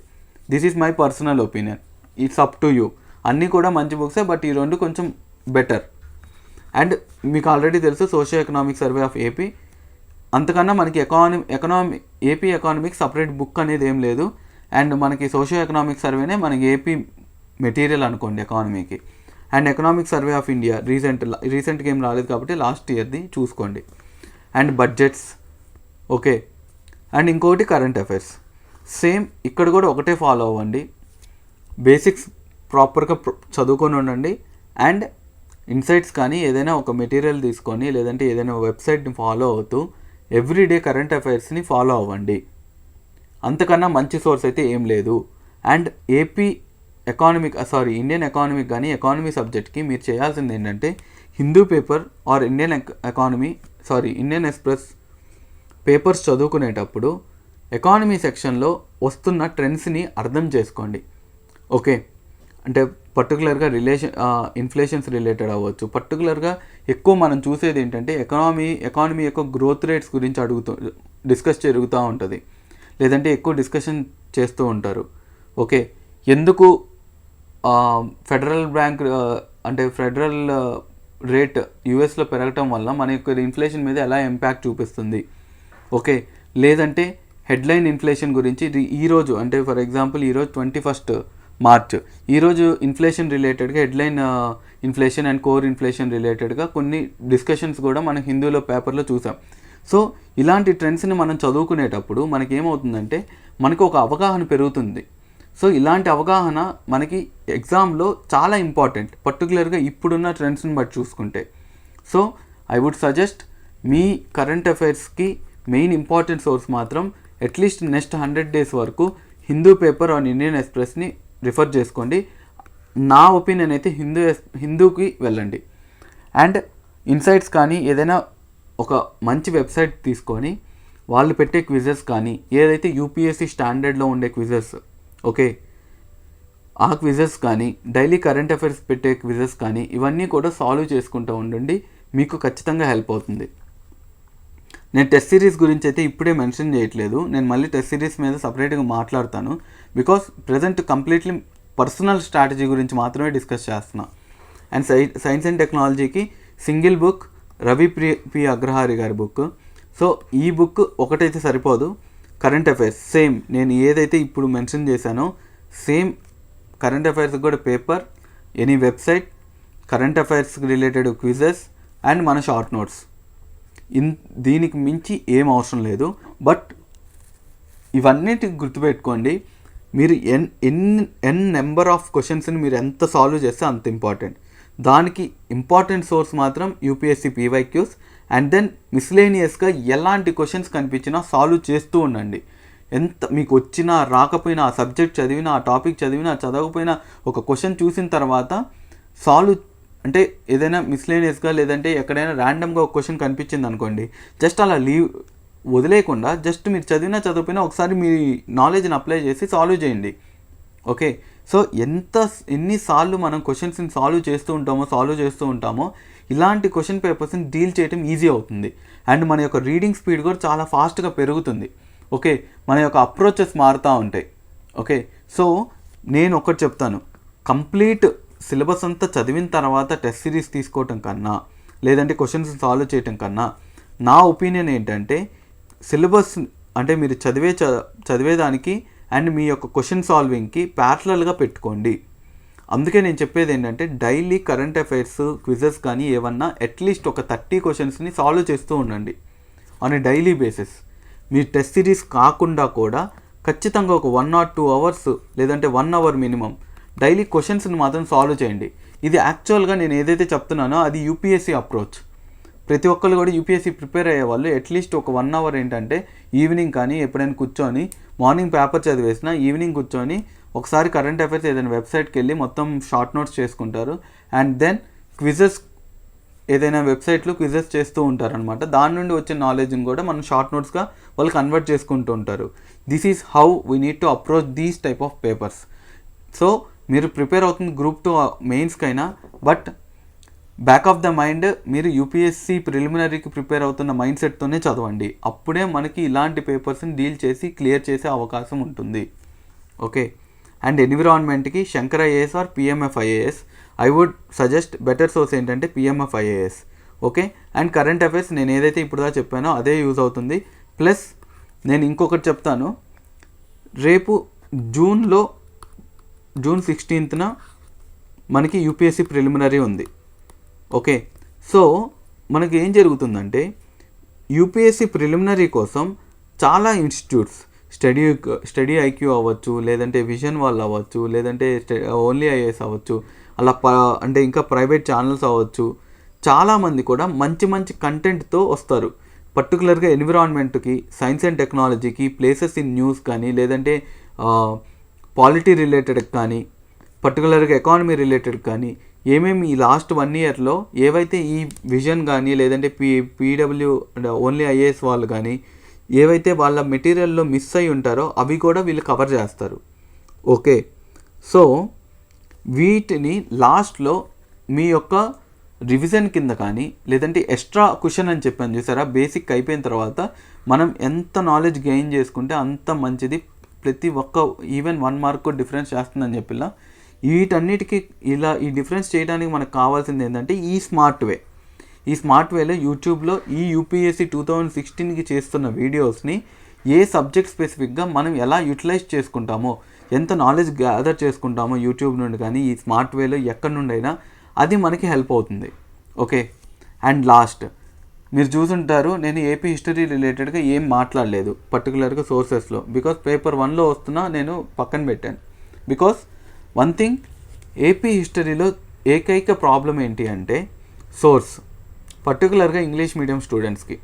This is my personal opinion, it's up to you. అన్నీ కూడా మంచి బుక్సే, బట్ ఈ రెండు కొంచెం బెటర్. అండ్ మీకు ఆల్రెడీ తెలుసు socio economic survey of AP, అంతకన్నా మనకి ఏపీ ఎకానమిక్ సపరేట్ బుక్ అనేది ఏం లేదు. అండ్ మనకి సోషియో ఎకనామిక్ సర్వేనే మనకి ఏపీ మెటీరియల్ అనుకోండి ఎకానమీకి. And economic survey of India రీసెంట్గా ఏం రాలేదు కాబట్టి లాస్ట్ ఇయర్ది చూసుకోండి. And budgets, okay. అండ్ ఇంకొకటి కరెంట్ అఫైర్స్, సేమ్ ఇక్కడ కూడా ఒకటే ఫాలో అవ్వండి. బేసిక్స్ ప్రాపర్గా చదువుకొని ఉండండి. అండ్ ఇన్సైట్స్ కానీ ఏదైనా ఒక మెటీరియల్ తీసుకొని లేదంటే ఏదైనా వెబ్సైట్ని ఫాలో అవుతూ ఎవ్రీడే కరెంట్ అఫైర్స్ని ఫాలో అవ్వండి. అంతకన్నా మంచి సోర్స్ అయితే ఏం లేదు. అండ్ ఇండియన్ ఎకానమిక్ కానీ ఎకానమీ సబ్జెక్ట్కి మీరు చేయాల్సింది ఏంటంటే Hindu paper or Indian Express papers చదువుకునేటప్పుడు ఎకానమీ సెక్షన్లో వస్తున్న ట్రెండ్స్ని అర్థం చేసుకోండి. ఓకే, అంటే పర్టికులర్గా ఇన్ఫ్లేషన్స్ రిలేటెడ్ అవ్వచ్చు. పర్టికులర్గా ఎక్కువ మనం చూసేది ఏంటంటే ఎకానమీ యొక్క గ్రోత్ రేట్స్ గురించి డిస్కస్ జరుగుతూ ఉంటుంది, లేదంటే ఎక్కువ డిస్కషన్ చేస్తూ ఉంటారు. ఓకే, ఎందుకు ఫెడరల్ రేట్ యూఎస్లో పెరగటం వల్ల మన యొక్క ఇన్ఫ్లేషన్ మీద ఎలా ఇంపాక్ట్ చూపిస్తుంది. ఓకే, లేదంటే హెడ్లైన్ ఇన్ఫ్లేషన్ గురించి ఈరోజు అంటే ఫర్ ఎగ్జాంపుల్ ఈరోజు 21 మార్చ్, ఈరోజు ఇన్ఫ్లేషన్ రిలేటెడ్గా headline inflation and core inflation రిలేటెడ్గా కొన్ని డిస్కషన్స్ కూడా మనం హిందూలో పేపర్లో చూసాం. సో ఇలాంటి ట్రెండ్స్ని మనం చదువుకునేటప్పుడు మనకి ఏమవుతుందంటే మనకు ఒక అవగాహన పెరుగుతుంది. సో ఇలాంటి అవగాహన మనకి ఎగ్జామ్లో చాలా ఇంపార్టెంట్, పర్టికులర్గా ఇప్పుడున్న ట్రెండ్స్ని బట్టి చూసుకుంటే. సో ఐ వుడ్ సజెస్ట్ మీ కరెంట్ అఫైర్స్కి మెయిన్ ఇంపార్టెంట్ సోర్స్ మాత్రం అట్లీస్ట్ నెక్స్ట్ 100 days వరకు హిందూ పేపర్ ఆన్ ఇండియన్ ఎక్స్ప్రెస్ని రిఫర్ చేసుకోండి. నా ఒపీనియన్ అయితే హిందూకి వెళ్ళండి. అండ్ ఇన్సైట్స్ కానీ ఏదైనా ఒక మంచి వెబ్సైట్ తీసుకొని వాళ్ళు పెట్టే క్విజెస్ కానీ ఏదైతే యూపీఎస్సీ స్టాండర్డ్లో ఉండే క్విజెస్, ఓకే, ఆ క్విజెస్ కానీ డైలీ కరెంట్ అఫైర్స్ పెట్టే క్విజెస్ కానీ ఇవన్నీ కూడా సాల్వ్ చేసుకుంటూ ఉండండి, మీకు ఖచ్చితంగా హెల్ప్ అవుతుంది. నేను టెస్ట్ సిరీస్ గురించి అయితే ఇప్పుడే మెన్షన్ చేయట్లేదు, నేను మళ్ళీ టెస్ట్ సిరీస్ మీద సపరేట్గా మాట్లాడతాను. Because present completely personal strategy గురించి మాత్రమే డిస్కస్ చేస్తున్నా. అండ్ సైన్స్ అండ్ టెక్నాలజీకి single book Ravi P Agrahari గారి బుక్. సో ఈ బుక్ ఒకటైతే సరిపోదు, కరెంట్ అఫైర్స్ సేమ్ నేను ఏదైతే ఇప్పుడు మెన్షన్ చేశానో సేమ్ కరెంట్ అఫైర్స్కి కూడా పేపర్, ఎనీ వెబ్సైట్, కరెంట్ అఫైర్స్కి రిలేటెడ్ క్విజెస్ అండ్ మన షార్ట్ నోట్స్, దీనికి మించి ఏం అవసరం లేదు. బట్ ఇవన్నిటికి గుర్తుపెట్టుకోండి, మీరు ఎన్ నెంబర్ ఆఫ్ క్వశ్చన్స్ని మీరు ఎంత సాల్వ్ చేస్తే అంత ఇంపార్టెంట్. దానికి ఇంపార్టెంట్ సోర్స్ మాత్రం యూపీఎస్సీ పీవైక్యూస్. అండ్ దెన్ మిస్లేనియస్గా ఎలాంటి క్వశ్చన్స్ కనిపించినా సాల్వ్ చేస్తూ ఉండండి. ఎంత మీకు వచ్చినా రాకపోయినా, ఆ సబ్జెక్ట్ చదివినా, ఆ టాపిక్ చదివినా, చదవకపోయినా ఒక క్వశ్చన్ చూసిన తర్వాత సాల్వ్, అంటే ఏదైనా మిస్లేనియస్గా లేదంటే ఎక్కడైనా ర్యాండమ్గా ఒక క్వశ్చన్ కనిపించింది అనుకోండి, జస్ట్ అలా వదిలేయకుండా జస్ట్ మీరు చదవకపోయినా ఒకసారి మీ నాలెడ్జ్ని అప్లై చేసి సాల్వ్ చేయండి. ఓకే, సో ఎన్నిసార్లు మనం క్వశ్చన్స్ని సాల్వ్ చేస్తూ ఉంటామో ఇలాంటి క్వశ్చన్ పేపర్స్ని డీల్ చేయడం ఈజీ అవుతుంది. అండ్ మన యొక్క రీడింగ్ స్పీడ్ కూడా చాలా ఫాస్ట్గా పెరుగుతుంది. ఓకే, మన యొక్క అప్రోచెస్ మారుతూ ఉంటాయి. ఓకే, సో నేను ఒకటి చెప్తాను, కంప్లీట్ సిలబస్ అంతా చదివిన తర్వాత టెస్ట్ సిరీస్ తీసుకోవటం కన్నా లేదంటే క్వశ్చన్స్ సాల్వ్ చేయటం కన్నా నా ఒపీనియన్ ఏంటంటే సిలబస్ అంటే మీరు చదివేదానికి అండ్ మీ యొక్క క్వశ్చన్ సాల్వింగ్కి ప్యారలల్గా పెట్టుకోండి. అందుకే నేను చెప్పేది ఏంటంటే డైలీ కరెంట్ అఫైర్స్ క్విజెస్ కానీ ఏమన్నా అట్లీస్ట్ ఒక 30 క్వశ్చన్స్ని సాల్వ్ చేస్తూ ఉండండి on a daily basis. Me test series కాకుండా కూడా ఖచ్చితంగా ఒక 1 or 2 hours లేదంటే 1 hour మినిమం డైలీ క్వశ్చన్స్ని మాత్రం సాల్వ్ చేయండి. ఇది యాక్చువల్గా నేను ఏదైతే చెప్తున్నానో అది యూపీఎస్సీ అప్రోచ్. ప్రతి ఒక్కరు కూడా యూపీఎస్సీ ప్రిపేర్ అయ్యే వాళ్ళు అట్లీస్ట్ ఒక 1 hour ఏంటంటే ఈవినింగ్ కానీ ఎప్పుడైనా కూర్చొని మార్నింగ్ పేపర్ చదివేసిన ఈవినింగ్ కూర్చొని ఒకసారి కరెంట్ అఫైర్స్ ఏదైనా వెబ్సైట్కి వెళ్ళి మొత్తం షార్ట్ నోట్స్ చేసుకుంటారు. అండ్ దెన్ క్విజెస్ ఏదైనా వెబ్సైట్లో క్విజెస్ చేస్తూ ఉంటారనమాట. దాని నుండి వచ్చే నాలెడ్జ్ని కూడా మనం షార్ట్ నోట్స్గా వాళ్ళు కన్వర్ట్ చేసుకుంటూ ఉంటారు. This is how we need to approach these type of papers. So మీరు ప్రిపేర్ అవుతుంది గ్రూప్ 2 మెయిన్స్కైనా, but back of the mind మీరు యూపీఎస్సీ ప్రిలిమినరీకి ప్రిపేర్ అవుతున్న మైండ్ సెట్తోనే చదవండి. అప్పుడే మనకి ఇలాంటి పేపర్స్ని డీల్ చేసి క్లియర్ చేసే అవకాశం ఉంటుంది. ఓకే. అండ్ ఎన్విరాన్మెంట్కి Shankar IAS or PMF IAS. I would suggest better source ఏంటంటే PMF IAS. Okay. And current affairs నేను ఏదైతే ఇప్పుడుదా చెప్పానో అదే యూజ్ అవుతుంది. ప్లస్ నేను ఇంకొకటి చెప్తాను, రేపు జూన్ 16th మనకి యూపీఎస్సీ ప్రిలిమినరీ ఉంది. ఓకే. సో మనకి ఏం జరుగుతుందంటే యూపీఎస్సీ ప్రిలిమినరీ కోసం చాలా ఇన్స్టిట్యూట్స్, స్టడీ ఐక్యూ అవ్వచ్చు, లేదంటే విజన్ వాళ్ళు అవ్వచ్చు, లేదంటే ఓన్లీ ఐఏఎస్ అవ్వచ్చు, అలా అంటే ఇంకా ప్రైవేట్ ఛానల్స్ అవ్వచ్చు, చాలామంది కూడా మంచి మంచి కంటెంట్తో వస్తారు. పర్టికులర్గా ఎన్విరాన్మెంట్కి, సైన్స్ అండ్ టెక్నాలజీకి, ప్లేసెస్ ఇన్ న్యూస్ కానీ, లేదంటే పాలిటీ రిలేటెడ్ కానీ, పర్టికులర్గా ఎకానమీ రిలేటెడ్ కానీ ఏమేమి ఈ లాస్ట్ 1 yearలో ఏవైతే ఈ విజన్ కానీ, లేదంటే పీడబ్ల్యూ ఓన్లీ ఐఏఎస్ వాళ్ళు కానీ ఏవైతే వాళ్ళ మెటీరియల్లో మిస్ అయి ఉంటారో అవి కూడా వీళ్ళు కవర్ చేస్తారు. ఓకే. సో వీటిని లాస్ట్లో మీ యొక్క రివిజన్ కింద కానీ, లేదంటే ఎక్స్ట్రా క్వశ్చన్ అని చెప్పాను చూసారా, బేసిక్ అయిపోయిన తర్వాత మనం ఎంత నాలెడ్జ్ గెయిన్ చేసుకుంటే అంత మంచిది. ప్రతి ఒక్క ఈవెన్ 1 mark డిఫరెన్స్ చేస్తుందని చెప్పిలా. వీటన్నిటికీ ఇలా ఈ డిఫరెన్స్ చేయడానికి మనకు కావాల్సింది ఏంటంటే ఈ స్మార్ట్ వేలో యూట్యూబ్లో ఈ యూపీఎస్సీ 2016కి చేస్తున్న వీడియోస్ని ఏ సబ్జెక్ట్ స్పెసిఫిక్గా మనం ఎలా యూటిలైజ్ చేసుకుంటామో, ఎంత నాలెడ్జ్ గ్యాదర్ చేసుకుంటామో యూట్యూబ్ నుండి కానీ ఈ స్మార్ట్ వేలో ఎక్కడి నుండి అయినా అది మనకి హెల్ప్ అవుతుంది. ఓకే. అండ్ లాస్ట్ మీరు చూసుంటారు, నేను ఏపీ హిస్టరీ రిలేటెడ్గా ఏం మాట్లాడలేదు పర్టికులర్గా సోర్సెస్లో, బికాస్ పేపర్ 1లో వస్తున్నా నేను పక్కన పెట్టాను. బికాస్ వన్ థింగ్, ఏపీ హిస్టరీలో ఏకైక ప్రాబ్లం ఏంటి అంటే సోర్స్, పర్టికులర్గా ఇంగ్లీష్ మీడియం స్టూడెంట్స్కి.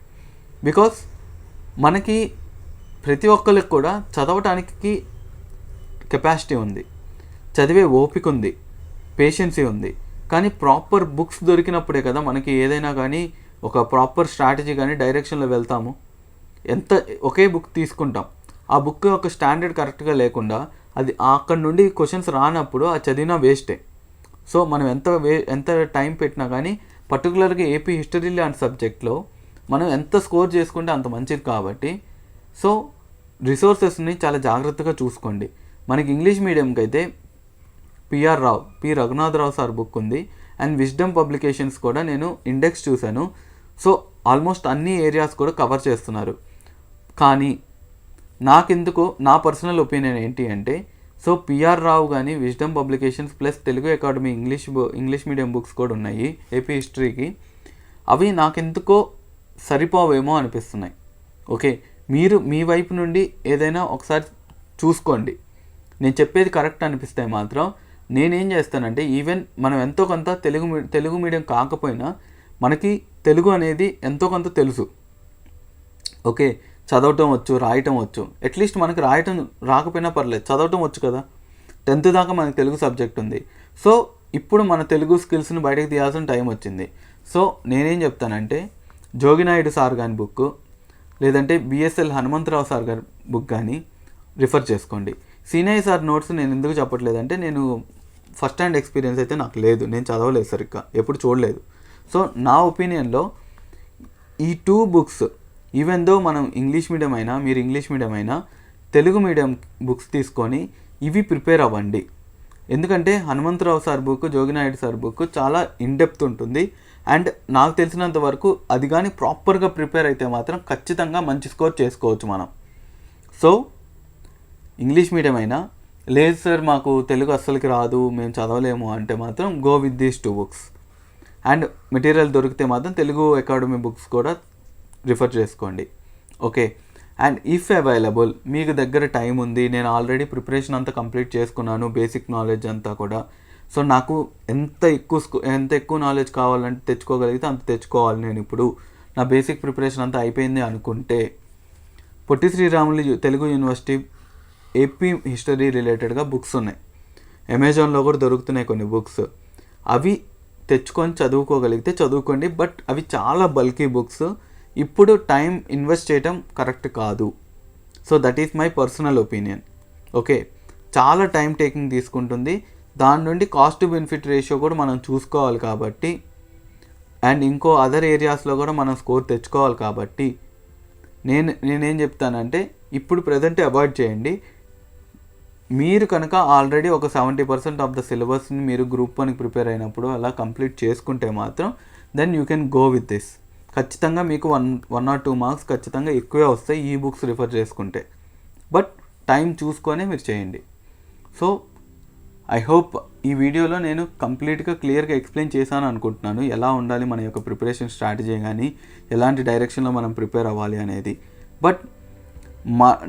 బికాస్ మనకి ప్రతి ఒక్కరికి కూడా చదవటానికి కెపాసిటీ ఉంది, చదివే ఓపిక ఉంది, పేషెన్సీ ఉంది. కానీ ప్రాపర్ బుక్స్ దొరికినప్పుడే కదా మనకి ఏదైనా కానీ ఒక ప్రాపర్ స్ట్రాటజీ కానీ డైరెక్షన్లో వెళ్తాము. ఒకే బుక్ తీసుకుంటాం, ఆ బుక్ యొక్క స్టాండర్డ్ కరెక్ట్గా లేకుండా అది అక్కడ నుండి క్వశ్చన్స్ రానప్పుడు ఆ చదివినా వేస్టే. సో మనం ఎంత టైం పెట్టినా కానీ పర్టికులర్గా ఏపీ హిస్టరీ లాంటి సబ్జెక్ట్లో మనం ఎంత స్కోర్ చేసుకుంటే అంత మంచిది. కాబట్టి సో రిసోర్సెస్ని చాలా జాగ్రత్తగా చూసుకోండి. మనకి ఇంగ్లీష్ మీడియంకి అయితే పి రఘునాథరావు సార్ బుక్ ఉంది. అండ్ విజ్డమ్ పబ్లికేషన్స్ కూడా నేను ఇండెక్స్ చూశాను. సో ఆల్మోస్ట్ అన్ని ఏరియాస్ కూడా కవర్ చేస్తున్నారు. కానీ నాకెందుకో నా పర్సనల్ ఒపీనియన్ ఏంటి అంటే, సో పిఆర్ రావు కానీ wisdom publications plus Telugu academy English medium books కూడా ఉన్నాయి ఏపీ హిస్టరీకి, అవి నాకెందుకో సరిపోవేమో అనిపిస్తున్నాయి. ఓకే. మీరు మీ వైపు నుండి ఏదైనా ఒకసారి చూసుకోండి. నేను చెప్పేది కరెక్ట్ అనిపిస్తే మాత్రం నేనేం చేస్తానంటే, ఈవెన్ మనం ఎంతో కొంత తెలుగు మీడియం కాకపోయినా మనకి తెలుగు అనేది ఎంతో కొంత తెలుసు. ఓకే. చదవటం వచ్చు, రాయటం వచ్చు. అట్లీస్ట్ మనకి రాయటం రాకపోయినా పర్లేదు, చదవటం వచ్చు కదా. 10th దాకా మనకి తెలుగు సబ్జెక్ట్ ఉంది. సో ఇప్పుడు మన తెలుగు స్కిల్స్ని బయటకు తీయాల్సిన టైం వచ్చింది. సో నేనేం చెప్తానంటే, జోగినాయుడు సార్ గారి బుక్, లేదంటే బిఎస్ఎల్ హనుమంతరావు సార్ గారి బుక్ కానీ రిఫర్ చేసుకోండి. సీనయ్య సార్ నోట్స్ నేను ఎందుకు చెప్పట్లేదంటే, నేను ఫస్ట్ హ్యాండ్ ఎక్స్పీరియన్స్ అయితే నాకు లేదు, నేను చదవలేదు సరిగ్గా, ఎప్పుడు చూడలేదు. సో నా ఒపీనియన్లో ఈ 2 బుక్స్, ఈవెన్ దో మనం ఇంగ్లీష్ మీడియం అయినా, మీరు ఇంగ్లీష్ మీడియం అయినా, తెలుగు మీడియం బుక్స్ తీసుకొని ఇవి ప్రిపేర్ అవ్వండి. ఎందుకంటే Hanumantharao sir book, Joginaidu sir book చాలా ఇన్డెప్త్ ఉంటుంది. అండ్ నాకు తెలిసినంత వరకు అది కానీ ప్రాపర్గా ప్రిపేర్ అయితే మాత్రం ఖచ్చితంగా మంచి స్కోర్ చేసుకోవచ్చు మనం. సో ఇంగ్లీష్ మీడియం అయినా, లేదు సార్ మాకు తెలుగు అస్సలకి రాదు, మేము చదవలేము అంటే మాత్రం go with these 2 books. And material దొరికితే మాత్రం తెలుగు అకాడమీ బుక్స్ కూడా రిఫర్ చేసుకోండి. ఓకే. అండ్ ఇఫ్ అవైలబుల్, మీకు దగ్గర టైం ఉంది, నేను ఆల్రెడీ ప్రిపరేషన్ అంతా కంప్లీట్ చేసుకున్నాను, బేసిక్ నాలెడ్జ్ అంతా కూడా. సో నాకు ఎంత ఎక్కువ నాలెడ్జ్ కావాలంటే తెచ్చుకోగలిగితే అంత తెచ్చుకోవాలి. నేను ఇప్పుడు నా బేసిక్ ప్రిపరేషన్ అంతా అయిపోయింది అనుకుంటే, Potti Sriramulu Telugu university AP history రిలేటెడ్గా బుక్స్ ఉన్నాయి, అమెజాన్లో కూడా దొరుకుతున్నాయి కొన్ని బుక్స్. అవి తెచ్చుకొని చదువుకోగలిగితే చదువుకోండి. బట్ అవి చాలా బల్కీ బుక్స్, ఇప్పుడు టైం ఇన్వెస్ట్ చేయటం కరెక్ట్ కాదు. So that is my personal opinion. Okay. చాలా టైం టేకింగ్ తీసుకుంటుంది, దాని నుండి కాస్ట్ టు బెనిఫిట్ రేషియో కూడా మనం చూసుకోవాలి. కాబట్టి అండ్ ఇంకో అదర్ ఏరియాస్లో కూడా మనం స్కోర్ తెచ్చుకోవాలి కాబట్టి నేనేం చెప్తానంటే ఇప్పుడు ప్రజెంట్ అవాయిడ్ చేయండి. మీరు కనుక ఆల్రెడీ ఒక 70% ఆఫ్ ద సిలబస్ని మీరు గ్రూప్ 1కి ప్రిపేర్ అయినప్పుడు అలా కంప్లీట్ చేసుకుంటే మాత్రం then you can go with this. ఖచ్చితంగా మీకు 1 or 2 మార్క్స్ ఖచ్చితంగా ఎక్కువే వస్తాయి ఈ బుక్స్ రిఫర్ చేసుకుంటే. బట్ టైం చూసుకొని మీరు చేయండి. సో ఐ హోప్ ఈ వీడియోలో నేను కంప్లీట్గా క్లియర్గా ఎక్స్ప్లెయిన్ చేశాను అనుకుంటున్నాను, ఎలా ఉండాలి మన యొక్క ప్రిపరేషన్ స్ట్రాటజీ కానీ ఎలాంటి డైరెక్షన్లో మనం ప్రిపేర్ అవ్వాలి అనేది. బట్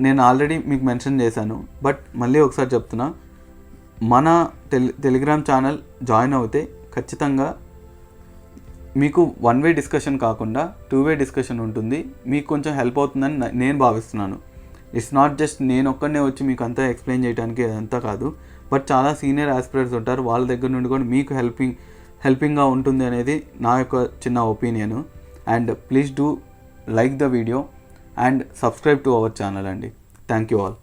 నేను ఆల్రెడీ మీకు మెన్షన్ చేశాను, బట్ మళ్ళీ ఒకసారి చెప్తున్నా, మన టెలిగ్రామ్ ఛానల్ జాయిన్ అవుతే ఖచ్చితంగా మీకు 1 వే డిస్కషన్ కాకుండా 2 వే డిస్కషన్ ఉంటుంది. మీకు కొంచెం హెల్ప్ అవుతుందని నేను భావిస్తున్నాను. ఇట్స్ నాట్ జస్ట్ నేను ఒక్కడనే వచ్చి మీకు అంతా ఎక్స్ప్లెయిన్ చేయడానికి అదంతా కాదు, బట్ చాలా సీనియర్ ఆస్పిరెంట్స్ ఉంటారు, వాళ్ళ దగ్గర నుండి కూడా మీకు హెల్పింగ్గా ఉంటుంది అనేది నా యొక్క చిన్న opinion. And please do like the video and subscribe to our channel అండి. Thank you all.